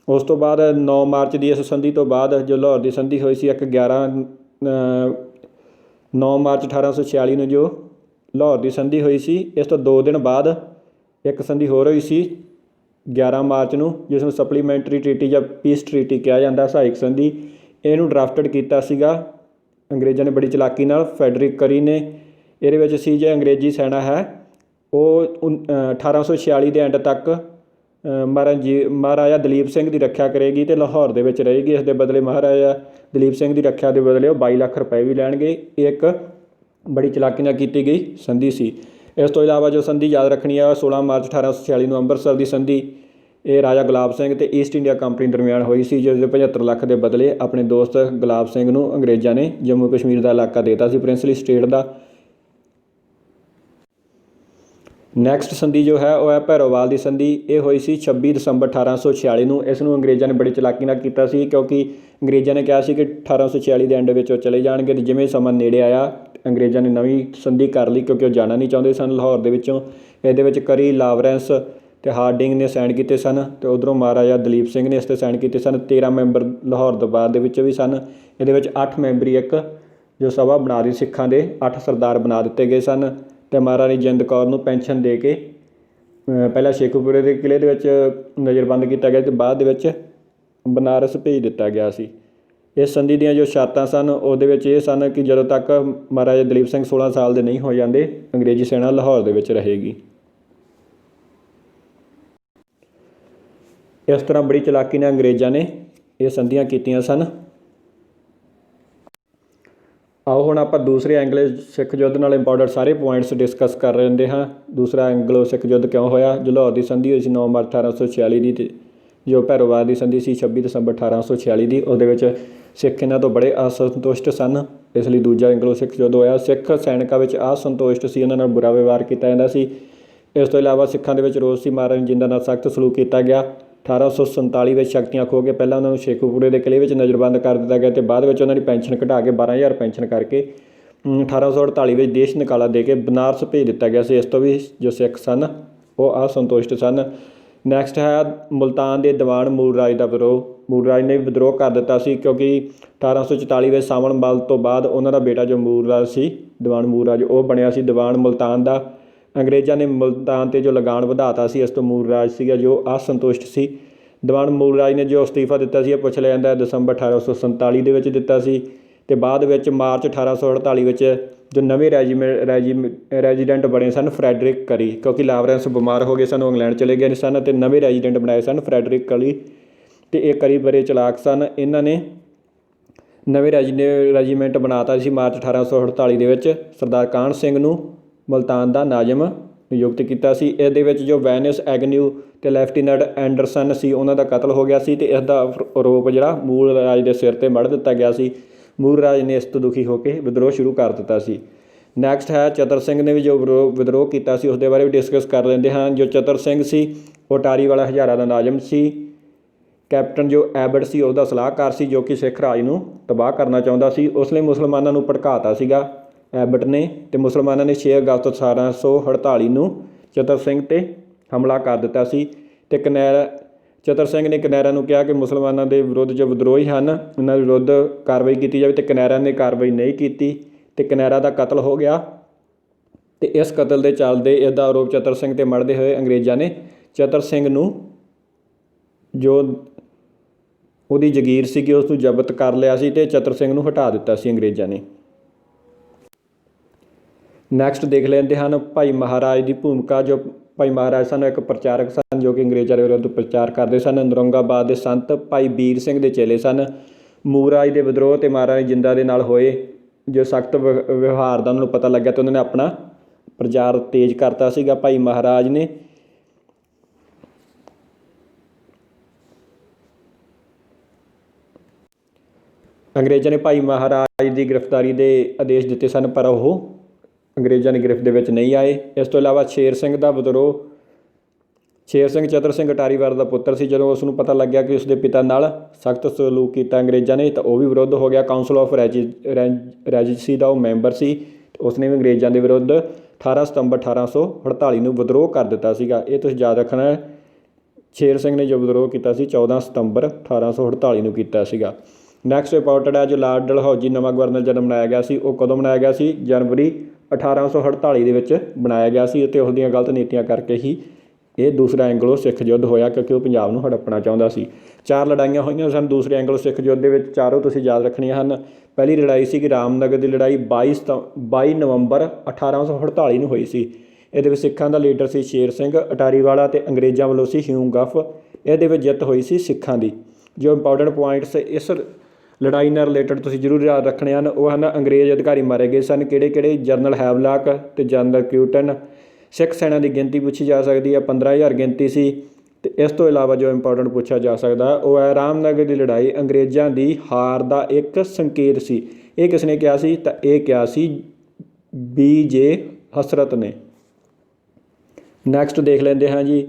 ਉਸ ਤੋਂ ਬਾਅਦ 9 ਮਾਰਚ ਦੀ ਇਸ ਸੰਧੀ ਤੋਂ ਬਾਅਦ ਜੋ ਲਾਹੌਰ ਦੀ ਸੰਧੀ ਹੋਈ ਸੀ 9 ਮਾਰਚ 1846 ਨੂੰ ਜੋ ਲਾਹੌਰ ਦੀ ਸੰਧੀ ਹੋਈ ਸੀ। ਇਸ ਤੋਂ 2 ਦਿਨ ਬਾਅਦ ਇੱਕ ਸੰਧੀ ਹੋਰ ਹੋਈ ਸੀ 11 ਮਾਰਚ ਨੂੰ ਜਿਸ ਨੂੰ ਸਪਲੀਮੈਂਟਰੀ ਟਰੀਟੀ ਜਾਂ ਪੀਸ ਟਰੀਟੀ ਕਿਹਾ ਜਾਂਦਾ, ਸਹਾਇਕ ਸੰਧੀ। ਇਹਨੂੰ ਡਰਾਫਟਡ ਕੀਤਾ ਸੀਗਾ ਅੰਗਰੇਜ਼ਾਂ ਨੇ ਬੜੀ ਚਲਾਕੀ ਨਾਲ ਫੈਡਰਿਕ ਕਰੀ ਨੇ। ਇਹਦੇ ਵਿੱਚ ਸੀ ਜੇ ਅੰਗਰੇਜ਼ੀ ਸੈਨਾ ਹੈ ਉਹ 1846 ਦੇ ਐਂਡ ਤੱਕ ਮਹਾਰਾਜਾ ਦਲੀਪ ਸਿੰਘ ਦੀ ਰੱਖਿਆ ਕਰੇਗੀ ਅਤੇ ਲਾਹੌਰ ਦੇ ਵਿੱਚ ਰਹੇਗੀ। ਇਸ ਦੇ ਬਦਲੇ ਮਹਾਰਾਜਾ ਦਲੀਪ ਸਿੰਘ ਦੀ ਰੱਖਿਆ ਦੇ ਬਦਲੇ ਉਹ 22 ਲੱਖ ਰੁਪਏ ਵੀ ਲੈਣਗੇ। ਇਹ ਇੱਕ ਬੜੀ ਚਲਾਕੀ ਨਾਲ ਕੀਤੀ ਗਈ ਸੰਧੀ ਸੀ। ਇਸ ਤੋਂ ਇਲਾਵਾ ਜੋ ਸੰਧੀ ਯਾਦ ਰੱਖਣੀ ਆ 16 ਮਾਰਚ 1846 ਨੂੰ ਅੰਮ੍ਰਿਤਸਰ ਦੀ ਸੰਧੀ। ਇਹ ਰਾਜਾ ਗੁਲਾਬ ਸਿੰਘ ਅਤੇ ਈਸਟ ਇੰਡੀਆ ਕੰਪਨੀ ਦਰਮਿਆਨ ਹੋਈ ਸੀ ਜਿਸ ਦੇ 75 ਲੱਖ ਦੇ ਬਦਲੇ ਆਪਣੇ ਦੋਸਤ ਗੁਲਾਬ ਸਿੰਘ ਨੂੰ ਅੰਗਰੇਜ਼ਾਂ ਨੇ ਜੰਮੂ ਕਸ਼ਮੀਰ ਦਾ ਇਲਾਕਾ ਦੇ ਦਿੱਤਾ ਸੀ, ਪ੍ਰਿੰਸਲੀ ਸਟੇਟ ਦਾ। ਨੈਕਸਟ ਸੰਧੀ ਜੋ ਹੈ ਉਹ ਹੈ ਭੈਰੋਵਾਲ ਦੀ ਸੰਧੀ। ਇਹ ਹੋਈ ਸੀ 26 ਦਸੰਬਰ 1846 ਨੂੰ। ਇਸ ਨੂੰ ਅੰਗਰੇਜ਼ਾਂ ਨੇ ਬੜੀ ਚਲਾਕੀ ਨਾਲ ਕੀਤਾ ਸੀ, ਕਿਉਂਕਿ ਅੰਗਰੇਜ਼ਾਂ ਨੇ ਕਿਹਾ ਸੀ ਕਿ 1846 ਦੇ ਐਂਡ ਵਿੱਚ ਉਹ ਚਲੇ ਜਾਣਗੇ, ਅਤੇ ਜਿਵੇਂ ਸਮਾਂ ਨੇੜੇ ਆਇਆ ਅੰਗਰੇਜ਼ਾਂ ਨੇ ਨਵੀਂ ਸੰਧੀ ਕਰ ਲਈ, ਕਿਉਂਕਿ ਉਹ ਜਾਣਾ ਨਹੀਂ ਚਾਹੁੰਦੇ ਸਨ ਲਾਹੌਰ ਦੇ ਵਿੱਚੋਂ। ਇਹਦੇ ਵਿੱਚ ਕਰੀ, ਲਾਵਰੈਂਸ ਅਤੇ ਹਾਰਡਿੰਗ ਨੇ ਸਾਈਨ ਕੀਤੇ ਸਨ, ਅਤੇ ਉੱਧਰੋਂ ਮਹਾਰਾਜਾ ਦਲੀਪ ਸਿੰਘ ਨੇ ਇਸ 'ਤੇ ਸਾਈਨ ਕੀਤੇ ਸਨ। 13 ਮੈਂਬਰ ਲਾਹੌਰ ਦਰਬਾਰ ਦੇ ਵਿੱਚ ਵੀ ਸਨ। ਇਹਦੇ ਵਿੱਚ 8 ਮੈਂਬਰੀ ਇੱਕ ਜੋ ਸਭਾ ਬਣਾ ਰਹੀ ਸਿੱਖਾਂ ਦੇ 8 ਸਰਦਾਰ ਬਣਾ ਦਿੱਤੇ ਗਏ ਸਨ, ਅਤੇ ਮਹਾਰਾਣੀ ਜਿੰਦ ਕੌਰ ਨੂੰ ਪੈਨਸ਼ਨ ਦੇ ਕੇ ਪਹਿਲਾਂ ਸ਼ੇਖੂਪੁਰੇ ਦੇ ਕਿਲ੍ਹੇ ਦੇ ਵਿੱਚ ਨਜ਼ਰਬੰਦ ਕੀਤਾ ਗਿਆ, ਅਤੇ ਬਾਅਦ ਦੇ ਵਿੱਚ ਬਨਾਰਸ ਭੇਜ ਦਿੱਤਾ ਗਿਆ ਸੀ। ਇਸ ਸੰਧੀ ਦੀਆਂ ਜੋ ਸ਼ਰਤਾਂ ਸਨ ਉਹਦੇ ਵਿੱਚ ਇਹ ਸਨ ਕਿ ਜਦੋਂ ਤੱਕ ਮਹਾਰਾਜਾ ਦਲੀਪ ਸਿੰਘ 16 ਸਾਲ ਦੇ ਨਹੀਂ ਹੋ ਜਾਂਦੇ ਅੰਗਰੇਜ਼ੀ ਸੈਨਾ ਲਾਹੌਰ ਦੇ ਵਿੱਚ ਰਹੇਗੀ। ਇਸ ਤਰ੍ਹਾਂ ਬੜੀ ਚਲਾਕੀ ਨਾਲ ਅੰਗਰੇਜ਼ਾਂ ਨੇ ਇਹ ਸੰਧੀਆਂ ਕੀਤੀਆਂ ਸਨ। ਆਓ ਹੁਣ ਆਪਾਂ ਦੂਸਰੇ ਐਂਗਲੋ ਸਿੱਖ ਯੁੱਧ ਨਾਲ ਇੰਪੋਰਟੈਂਟ ਸਾਰੇ ਪੁਆਇੰਟਸ ਡਿਸਕਸ ਕਰ ਲੈਂਦੇ ਹਾਂ। ਦੂਸਰਾ ਐਂਗਲੋ ਸਿੱਖ ਯੁੱਧ ਕਿਉਂ ਹੋਇਆ? ਜੋ ਲਾਹੌਰ ਦੀ ਸੰਧੀ ਹੋਈ ਸੀ 9 ਮਾਰਚ 1846 ਦੀ, ਅਤੇ ਜੋ ਭੈਰੋਵਾਲ ਦੀ ਸੰਧੀ ਸੀ 26 ਦਸੰਬਰ 1846 ਦੀ, ਉਹਦੇ ਵਿੱਚ ਸਿੱਖ ਇਹਨਾਂ ਤੋਂ ਬੜੇ ਅਸੰਤੁਸ਼ਟ ਸਨ, ਇਸ ਲਈ ਦੂਜਾ ਐਂਗਲੋ ਸਿੱਖ ਯੁੱਧ ਹੋਇਆ। ਸਿੱਖ ਸੈਨਿਕਾਂ ਵਿੱਚ ਅਸੰਤੁਸ਼ਟ ਸੀ, ਉਹਨਾਂ ਨਾਲ ਬੁਰਾ ਵਿਵਹਾਰ ਕੀਤਾ ਜਾਂਦਾ ਸੀ। ਇਸ ਤੋਂ ਇਲਾਵਾ ਸਿੱਖਾਂ ਦੇ ਵਿੱਚ ਰੋਸ ਸੀ, ਮਹਾਰਾਣੀ ਜਿੰਦਾਂ ਨਾਲ ਸਖਤ ਸਲੂਕ ਕੀਤਾ ਗਿਆ। 1847 ਵਿੱਚ ਸ਼ਕਤੀਆਂ ਖੋ ਕੇ ਪਹਿਲਾਂ ਉਹਨਾਂ ਨੂੰ ਸ਼ੇਖੂਪੁਰੇ ਦੇ ਕਿਲ੍ਹੇ ਵਿੱਚ ਨਜ਼ਰਬੰਦ ਕਰ ਦਿੱਤਾ ਗਿਆ, ਅਤੇ ਬਾਅਦ ਵਿੱਚ ਉਹਨਾਂ ਦੀ ਪੈਨਸ਼ਨ ਘਟਾ ਕੇ 12,000 ਪੈਨਸ਼ਨ ਕਰਕੇ 1848 ਵਿੱਚ ਦੇਸ਼ ਨਿਕਾਲਾ ਦੇ ਕੇ ਬਨਾਰਸ ਭੇਜ ਦਿੱਤਾ ਗਿਆ ਸੀ। ਇਸ ਤੋਂ ਵੀ ਜੋ ਸਿੱਖ ਸਨ ਉਹ ਅਸੰਤੁਸ਼ਟ ਸਨ। ਨੈਕਸਟ ਹੈ ਮੁਲਤਾਨ ਦੇ ਦੀਵਾਨ ਮੂਲ ਰਾਜ ਦਾ ਵਿਦਰੋਹ। ਮੂਲ ਰਾਜ ਨੇ ਵਿਦਰੋਹ ਕਰ ਦਿੱਤਾ ਸੀ, ਕਿਉਂਕਿ 1844 ਵਿੱਚ ਸਾਵਣ ਮਲ ਤੋਂ ਬਾਅਦ ਉਹਨਾਂ ਦਾ ਬੇਟਾ ਜੋ ਮੂਲ ਰਾਜ ਸੀ, ਦੀਵਾਨ ਮੂਲ ਰਾਜ, ਉਹ ਬਣਿਆ ਸੀ ਦੀਵਾਨ ਮੁਲਤਾਨ ਦਾ। ਅੰਗਰੇਜ਼ਾਂ ਨੇ ਮੁਲਤਾਨ 'ਤੇ ਜੋ ਲਗਾਨ ਵਧਾਤਾ ਸੀ, ਇਸ ਤੋਂ ਮੂਲ ਰਾਜ ਸੀਗਾ ਜੋ ਅਸੰਤੁਸ਼ਟ ਸੀ। ਦੀਵਾਨ ਮੂਲ ਰਾਜ ਨੇ ਜੋ ਅਸਤੀਫਾ ਦਿੱਤਾ ਸੀ ਇਹ ਪੁੱਛ ਲਿਆ ਜਾਂਦਾ ਦਸੰਬਰ 1847 ਦੇ ਵਿੱਚ ਦਿੱਤਾ ਸੀ, ਅਤੇ ਬਾਅਦ ਵਿੱਚ ਮਾਰਚ 1848 ਵਿੱਚ ਜੋ ਨਵੇਂ ਰੈਜੀਡੈਂਟ ਬਣੇ ਸਨ ਫਰੈਡਰਿਕ ਕਰੀ, ਕਿਉਂਕਿ ਲਾਵਰੈਂਸ ਬਿਮਾਰ ਹੋ ਗਏ ਸਨ, ਉਹ ਇੰਗਲੈਂਡ ਚਲੇ ਗਏ ਸਨ, ਅਤੇ ਨਵੇਂ ਰੈਜੀਡੈਂਟ ਬਣਾਏ ਸਨ ਫਰੈਡਰਿਕ ਕਲੀ, ਅਤੇ ਇਹ ਕਰੀ ਬੜੇ ਚਲਾਕ ਸਨ। ਇਹਨਾਂ ਨੇ ਨਵੇਂ ਰੈਜੀਮੈਂਟ ਬਣਾਤਾ ਸੀ ਮਾਰਚ 1848 ਦੇ ਵਿੱਚ। ਸਰਦਾਰ ਕਾਹਨ ਸਿੰਘ ਨੂੰ ਮੁਲਤਾਨ ਦਾ ਨਾਜ਼ਮ ਨਿਯੁਕਤ ਕੀਤਾ ਸੀ। ਇਹਦੇ ਵਿੱਚ ਜੋ ਵੈਨਿਸ ਐਗਨਿਊ ਅਤੇ ਲੈਫਟੀਨੈਂਟ ਐਂਡਰਸਨ ਸੀ ਉਹਨਾਂ ਦਾ ਕਤਲ ਹੋ ਗਿਆ ਸੀ, ਅਤੇ ਇਸ ਦਾ ਆਰੋਪ ਜਿਹੜਾ ਮੂਲ ਰਾਜ ਦੇ ਸਿਰ 'ਤੇ ਮੜ੍ਹ ਦਿੱਤਾ ਗਿਆ ਸੀ। ਮੂਲ ਰਾਜ ਨੇ ਇਸ ਤੋਂ ਦੁਖੀ ਹੋ ਕੇ ਵਿਦਰੋਹ ਸ਼ੁਰੂ ਕਰ ਦਿੱਤਾ ਸੀ। ਨੈਕਸਟ ਹੈ ਚਤਰ ਸਿੰਘ ਨੇ ਵੀ ਜੋ ਵਿਦਰੋਹ ਕੀਤਾ ਸੀ ਉਸਦੇ ਬਾਰੇ ਵੀ ਡਿਸਕਸ ਕਰ ਲੈਂਦੇ ਹਾਂ। ਜੋ ਚਤਰ ਸਿੰਘ ਸੀ ਉਹ ਅਟਾਰੀ ਵਾਲਾ ਹਜ਼ਾਰਾ ਦਾ ਨਾਜ਼ਮ ਸੀ। ਕੈਪਟਨ ਜੋ ਐਬਟ ਸੀ ਉਹਦਾ ਸਲਾਹਕਾਰ ਸੀ, ਜੋ ਕਿ ਸਿੱਖ ਰਾਜ ਨੂੰ ਤਬਾਹ ਕਰਨਾ ਚਾਹੁੰਦਾ ਸੀ। ਉਸ ਲਈ ਮੁਸਲਮਾਨਾਂ ਨੂੰ ਭੜਕਾਤਾ ਸੀਗਾ ਐਬਟ ਨੇ, ਅਤੇ ਮੁਸਲਮਾਨਾਂ ਨੇ 6 ਅਗਸਤ 1848 ਨੂੰ ਚਤਰ ਸਿੰਘ 'ਤੇ ਹਮਲਾ ਕਰ ਦਿੱਤਾ ਸੀ, ਅਤੇ ਚਤਰ ਸਿੰਘ ਨੇ ਕਨੈਰਾ ਨੂੰ ਕਿਹਾ ਕਿ ਮੁਸਲਮਾਨਾਂ ਦੇ ਵਿਰੁੱਧ ਜੋ ਵਿਦਰੋਹੀ ਹਨ ਉਹਨਾਂ ਦੇ ਵਿਰੁੱਧ ਕਾਰਵਾਈ ਕੀਤੀ ਜਾਵੇ, ਅਤੇ ਕਨੈਰਾ ਨੇ ਕਾਰਵਾਈ ਨਹੀਂ ਕੀਤੀ, ਅਤੇ ਕਨੈਰਾ ਦਾ ਕਤਲ ਹੋ ਗਿਆ। ਅਤੇ ਇਸ ਕਤਲ ਦੇ ਚੱਲਦੇ ਇਸਦਾ ਆਰੋਪ ਚਤਰ ਸਿੰਘ 'ਤੇ ਮੜ੍ਹਦੇ ਹੋਏ ਅੰਗਰੇਜ਼ਾਂ ਨੇ ਚਤਰ ਸਿੰਘ ਨੂੰ ਜੋ ਉਹਦੀ ਜਗੀਰ ਸੀਗੀ ਉਸ ਨੂੰ ਜ਼ਬਤ ਕਰ ਲਿਆ ਸੀ, ਅਤੇ ਚਤਰ ਸਿੰਘ ਨੂੰ ਹਟਾ ਦਿੱਤਾ ਸੀ ਅੰਗਰੇਜ਼ਾਂ ਨੇ। ਨੈਕਸਟ ਦੇਖ ਲੈਂਦੇ ਹਨ ਭਾਈ ਮਹਾਰਾਜ ਦੀ ਭੂਮਿਕਾ। ਜੋ ਭਾਈ ਮਹਾਰਾਜ ਸਨ ਇੱਕ ਪ੍ਰਚਾਰਕ ਸਨ, ਜੋ ਕਿ ਅੰਗਰੇਜ਼ਾਂ ਦੇ ਵਿਰੁੱਧ ਪ੍ਰਚਾਰ ਕਰਦੇ ਸਨ। ਨਰੰਗਾਬਾਦ ਦੇ ਸੰਤ ਭਾਈ ਵੀਰ ਸਿੰਘ ਦੇ ਚੇਲੇ ਸਨ। ਮੂਲ ਰਾਜ ਦੇ ਵਿਦਰੋਹ ਅਤੇ ਮਹਾਰਾਣੀ ਜਿੰਦਾਂ ਦੇ ਨਾਲ ਹੋਏ ਜੋ ਸਖਤ ਵਿਵਹਾਰ ਦਾ ਉਹਨਾਂ ਨੂੰ ਪਤਾ ਲੱਗਿਆ, ਅਤੇ ਉਹਨਾਂ ਨੇ ਆਪਣਾ ਪ੍ਰਚਾਰ ਤੇਜ਼ ਕਰਤਾ ਸੀਗਾ ਭਾਈ ਮਹਾਰਾਜ ਨੇ। ਅੰਗਰੇਜ਼ਾਂ ਨੇ ਭਾਈ ਮਹਾਰਾਜ ਦੀ ਗ੍ਰਿਫਤਾਰੀ ਦੇ ਆਦੇਸ਼ ਦਿੱਤੇ ਸਨ, ਪਰ ਉਹ ਅੰਗਰੇਜ਼ਾਂ ਦੀ ਗ੍ਰਿਫਤ ਦੇ ਵਿੱਚ ਨਹੀਂ ਆਏ। ਇਸ ਤੋਂ ਇਲਾਵਾ ਸ਼ੇਰ ਸਿੰਘ ਦਾ ਵਿਦਰੋਹ। ਸ਼ੇਰ ਸਿੰਘ ਚਤਰ ਸਿੰਘ ਅਟਾਰੀਵਾਲ ਦਾ ਪੁੱਤਰ ਸੀ। ਜਦੋਂ ਉਸ ਨੂੰ ਪਤਾ ਲੱਗਿਆ ਕਿ ਉਸਦੇ ਪਿਤਾ ਨਾਲ ਸਖਤ ਸਲੂਕ ਕੀਤਾ ਅੰਗਰੇਜ਼ਾਂ ਨੇ, ਤਾਂ ਉਹ ਵੀ ਵਿਰੁੱਧ ਹੋ ਗਿਆ। ਕਾਊਂਸਲ ਆਫ ਰੈਜੀਸੀ ਦਾ ਉਹ ਮੈਂਬਰ ਸੀ, ਉਸਨੇ ਵੀ ਅੰਗਰੇਜ਼ਾਂ ਦੇ ਵਿਰੁੱਧ 18 ਸਤੰਬਰ 1848 ਨੂੰ ਵਿਦਰੋਹ ਕਰ ਦਿੱਤਾ ਸੀਗਾ। ਇਹ ਤੁਸੀਂ ਯਾਦ ਰੱਖਣਾ। ਸ਼ੇਰ ਸਿੰਘ ਨੇ ਜੋ ਵਿਦਰੋਹ ਕੀਤਾ ਸੀ 14 ਸਤੰਬਰ 1848 ਨੂੰ ਕੀਤਾ ਸੀਗਾ। ਨੈਕਸਟ ਇੰਪੋਰਟੈਂਟ ਹੈ ਜੋ ਲਾਰਡ ਡਲਹੌਜੀ ਨਵਾਂ ਗਵਰਨਰ ਜਦੋਂ ਬਣਾਇਆ ਗਿਆ ਸੀ, ਉਹ ਕਦੋਂ ਬਣਾਇਆ ਗਿਆ ਸੀ? ਜਨਵਰੀ 1848 ਦੇ ਵਿੱਚ ਬਣਾਇਆ ਗਿਆ ਸੀ, ਅਤੇ ਉਸ ਦੀਆਂ ਗਲਤ ਨੀਤੀਆਂ ਕਰਕੇ ਹੀ ਇਹ ਦੂਸਰਾ ਐਂਗਲੋ ਸਿੱਖ ਯੁੱਧ ਹੋਇਆ, ਕਿਉਂਕਿ ਉਹ ਪੰਜਾਬ ਨੂੰ ਹੜੱਪਣਾ ਚਾਹੁੰਦਾ ਸੀ। 4 ਲੜਾਈਆਂ ਹੋਈਆਂ ਸਨ ਦੂਸਰੇ ਐਂਗਲੋ ਸਿੱਖ ਯੁੱਧ ਦੇ ਵਿੱਚ, ਚਾਰੋਂ ਤੁਸੀਂ ਯਾਦ ਰੱਖਣੀਆਂ ਹਨ। ਪਹਿਲੀ ਲੜਾਈ ਸੀ ਕਿ ਰਾਮਨਗਰ ਦੀ ਲੜਾਈ 22 ਨਵੰਬਰ 1848 ਨੂੰ ਹੋਈ ਸੀ। ਇਹਦੇ ਵਿੱਚ ਸਿੱਖਾਂ ਦਾ ਲੀਡਰ ਸੀ ਸ਼ੇਰ ਸਿੰਘ ਅਟਾਰੀਵਾਲਾ, ਅਤੇ ਅੰਗਰੇਜ਼ਾਂ ਵੱਲੋਂ ਸੀ ਹਿਊ ਗੱਫ। ਇਹਦੇ ਵਿੱਚ ਜਿੱਤ ਹੋਈ ਸੀ ਸਿੱਖਾਂ ਦੀ। ਜੋ ਇੰਪੋਰਟੈਂਟ ਪੁਆਇੰਟਸ ਇਸ ਲੜਾਈ ਨਾਲ ਰਿਲੇਟਡ ਤੁਸੀਂ ਜ਼ਰੂਰ ਯਾਦ ਰੱਖਣੇ ਹਨ, ਉਹ ਹਨ ਅੰਗਰੇਜ਼ ਅਧਿਕਾਰੀ ਮਾਰੇ ਗਏ ਸਨ ਕਿਹੜੇ? ਜਨਰਲ ਹੈਵਲਾਕ ਅਤੇ ਜਨਰਲ ਕਿਊਟਨ। ਸਿੱਖ ਸੈਨਾ ਦੀ ਗਿਣਤੀ ਪੁੱਛੀ ਜਾ ਸਕਦੀ ਹੈ, 15,000 ਗਿਣਤੀ ਸੀ। ਅਤੇ ਇਸ ਤੋਂ ਇਲਾਵਾ ਜੋ ਇੰਪੋਰਟੈਂਟ ਪੁੱਛਿਆ ਜਾ ਸਕਦਾ ਉਹ ਹੈ ਰਾਮਨਗਰ ਦੀ ਲੜਾਈ ਅੰਗਰੇਜ਼ਾਂ ਦੀ ਹਾਰ ਦਾ ਇੱਕ ਸੰਕੇਤ ਸੀ। ਇਹ ਕਿਸ ਨੇ ਕਿਹਾ ਸੀ? ਤਾਂ ਇਹ ਕਿਹਾ ਸੀ BJ ਹਸਰਤ ਨੇ। ਨੈਕਸਟ ਦੇਖ ਲੈਂਦੇ ਹਾਂ ਜੀ,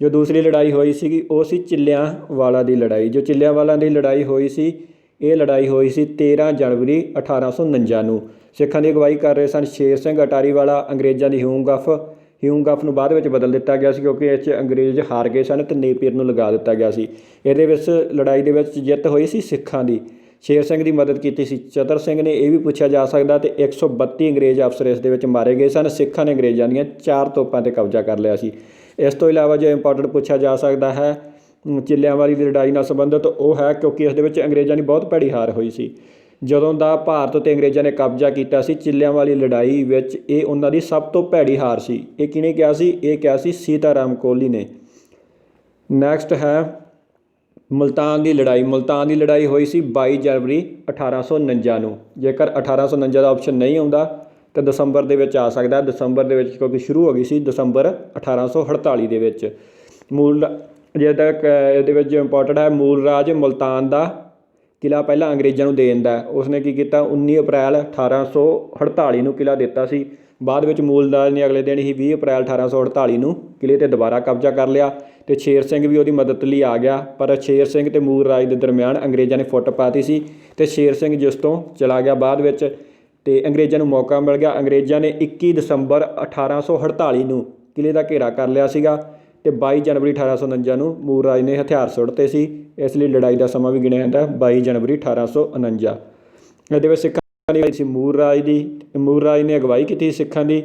ਜੋ ਦੂਸਰੀ ਲੜਾਈ ਹੋਈ ਸੀਗੀ ਉਹ ਸੀ ਚਿੱਲਿਆਂਵਾਲਾ ਦੀ ਲੜਾਈ। ਜੋ ਚਿੱਲਿਆਂਵਾਲਾ ਦੀ ਲੜਾਈ ਹੋਈ ਸੀ, ਇਹ ਲੜਾਈ ਹੋਈ ਸੀ 13 ਜਨਵਰੀ 1849 ਨੂੰ। ਸਿੱਖਾਂ ਦੀ ਅਗਵਾਈ ਕਰ ਰਹੇ ਸਨ ਸ਼ੇਰ ਸਿੰਘ ਅਟਾਰੀਵਾਲਾ। ਅੰਗਰੇਜ਼ਾਂ ਦੀ ਹਿਊਂਗਫ ਨੂੰ ਬਾਅਦ ਵਿੱਚ ਬਦਲ ਦਿੱਤਾ ਗਿਆ ਸੀ, ਕਿਉਂਕਿ ਇਹ 'ਚ ਅੰਗਰੇਜ਼ ਹਾਰ ਗਏ ਸਨ ਅਤੇ ਨੇਪੀਅਰ ਨੂੰ ਲਗਾ ਦਿੱਤਾ ਗਿਆ ਸੀ। ਇਹਦੇ ਵਿੱਚ ਲੜਾਈ ਦੇ ਵਿੱਚ ਜਿੱਤ ਹੋਈ ਸੀ ਸਿੱਖਾਂ ਦੀ। ਸ਼ੇਰ ਸਿੰਘ ਦੀ ਮਦਦ ਕੀਤੀ ਸੀ ਚਤਰ ਸਿੰਘ ਨੇ, ਇਹ ਵੀ ਪੁੱਛਿਆ ਜਾ ਸਕਦਾ। ਅਤੇ 132 ਅੰਗਰੇਜ਼ ਅਫਸਰ ਇਸ ਦੇ ਵਿੱਚ ਮਾਰੇ ਗਏ ਸਨ। ਸਿੱਖਾਂ ਨੇ ਅੰਗਰੇਜ਼ਾਂ ਦੀਆਂ 4 ਤੋਪਾਂ 'ਤੇ ਕਬਜ਼ਾ ਕਰ ਲਿਆ ਸੀ। ਇਸ ਤੋਂ ਇਲਾਵਾ ਜੋ ਇੰਪੋਰਟੈਂਟ ਪੁੱਛਿਆ ਜਾ ਸਕਦਾ ਹੈ ਚਿੱਲਿਆਂਵਾਲਾ ਦੀ ਲੜਾਈ ਨਾਲ ਸੰਬੰਧਿਤ, ਉਹ ਹੈ ਕਿਉਂਕਿ ਇਸ ਦੇ ਵਿੱਚ ਅੰਗਰੇਜ਼ਾਂ ਦੀ ਬਹੁਤ ਭੈੜੀ ਹਾਰ ਹੋਈ ਸੀ। ਜਦੋਂ ਦਾ ਭਾਰਤ ਉੱਤੇ ਅੰਗਰੇਜ਼ਾਂ ਨੇ ਕਬਜ਼ਾ ਕੀਤਾ ਸੀ, ਚਿੱਲਿਆਂਵਾਲੀ ਲੜਾਈ ਵਿੱਚ ਇਹ ਉਹਨਾਂ ਦੀ ਸਭ ਤੋਂ ਭੈੜੀ ਹਾਰ ਸੀ। ਇਹ ਕਿਹਨੇ ਕਿਹਾ ਸੀ? ਇਹ ਕਿਹਾ ਸੀ ਸੀਤਾਰਾਮ ਕੋਹਲੀ ਨੇ। ਨੈਕਸਟ ਹੈ ਮੁਲਤਾਨ ਦੀ ਲੜਾਈ। ਮੁਲਤਾਨ ਦੀ ਲੜਾਈ ਹੋਈ ਸੀ 22 ਜਨਵਰੀ 1849 ਨੂੰ। ਜੇਕਰ 1849 ਦਾ ਆਪਸ਼ਨ ਨਹੀਂ ਆਉਂਦਾ ਤਾਂ ਦਸੰਬਰ ਦੇ ਵਿੱਚ ਆ ਸਕਦਾ। ਦਸੰਬਰ ਦੇ ਵਿੱਚ ਕਿਉਂਕਿ ਸ਼ੁਰੂ ਹੋ ਗਈ ਸੀ ਦਸੰਬਰ 1848 ਦੇ ਵਿੱਚ। ਜੇ ਤੱਕ ਇਹਦੇ ਵਿੱਚ ਇੰਪੋਰਟੈਂਟ ਹੈ, ਮੂਲ ਰਾਜ ਮੁਲਤਾਨ ਦਾ ਕਿਲ੍ਹਾ ਪਹਿਲਾਂ ਅੰਗਰੇਜ਼ਾਂ ਨੂੰ ਦੇ ਦਿੰਦਾ। ਉਸਨੇ ਕੀ ਕੀਤਾ? 19 ਅਪ੍ਰੈਲ 1848 ਨੂੰ ਕਿਲ੍ਹਾ ਦਿੱਤਾ ਸੀ। ਬਾਅਦ ਵਿੱਚ ਮੂਲ ਰਾਜ ਨੇ ਅਗਲੇ ਦਿਨ ਹੀ 20 ਅਪ੍ਰੈਲ 1848 ਨੂੰ ਕਿਲ੍ਹੇ 'ਤੇ ਦੁਬਾਰਾ ਕਬਜ਼ਾ ਕਰ ਲਿਆ ਅਤੇ ਸ਼ੇਰ ਸਿੰਘ ਵੀ ਉਹਦੀ ਮਦਦ ਲਈ ਆ ਗਿਆ। ਪਰ ਸ਼ੇਰ ਸਿੰਘ ਅਤੇ ਮੂਲ ਰਾਜ ਦੇ ਦਰਮਿਆਨ ਅੰਗਰੇਜ਼ਾਂ ਨੇ ਫੁੱਟ ਪਾਤੀ ਸੀ ਅਤੇ ਸ਼ੇਰ ਸਿੰਘ ਜਿਸ ਤੋਂ ਚਲਾ ਗਿਆ ਬਾਅਦ ਵਿੱਚ, ਅਤੇ ਅੰਗਰੇਜ਼ਾਂ ਨੂੰ ਮੌਕਾ ਮਿਲ ਗਿਆ। ਅੰਗਰੇਜ਼ਾਂ ਨੇ 21 ਦਸੰਬਰ 1848 ਨੂੰ ਕਿਲ੍ਹੇ ਦਾ ਘੇਰਾ ਕਰ ਲਿਆ ਸੀਗਾ ਅਤੇ 22 ਜਨਵਰੀ 1849 ਨੂੰ ਮੂਲ ਰਾਜ ਨੇ ਹਥਿਆਰ ਸੁੱਟਤੇ ਸੀ। ਇਸ ਲਈ ਲੜਾਈ ਦਾ ਸਮਾਂ ਵੀ ਗਿਣਿਆ ਜਾਂਦਾ 22 ਜਨਵਰੀ 1849। ਇਹਦੇ ਵਿੱਚ ਸਿੱਖਾਂ ਦੀ ਸੀ ਮੂਲ ਰਾਜ ਦੀ। ਮੂਲ ਰਾਜ ਨੇ ਅਗਵਾਈ ਕੀਤੀ ਸਿੱਖਾਂ ਦੀ।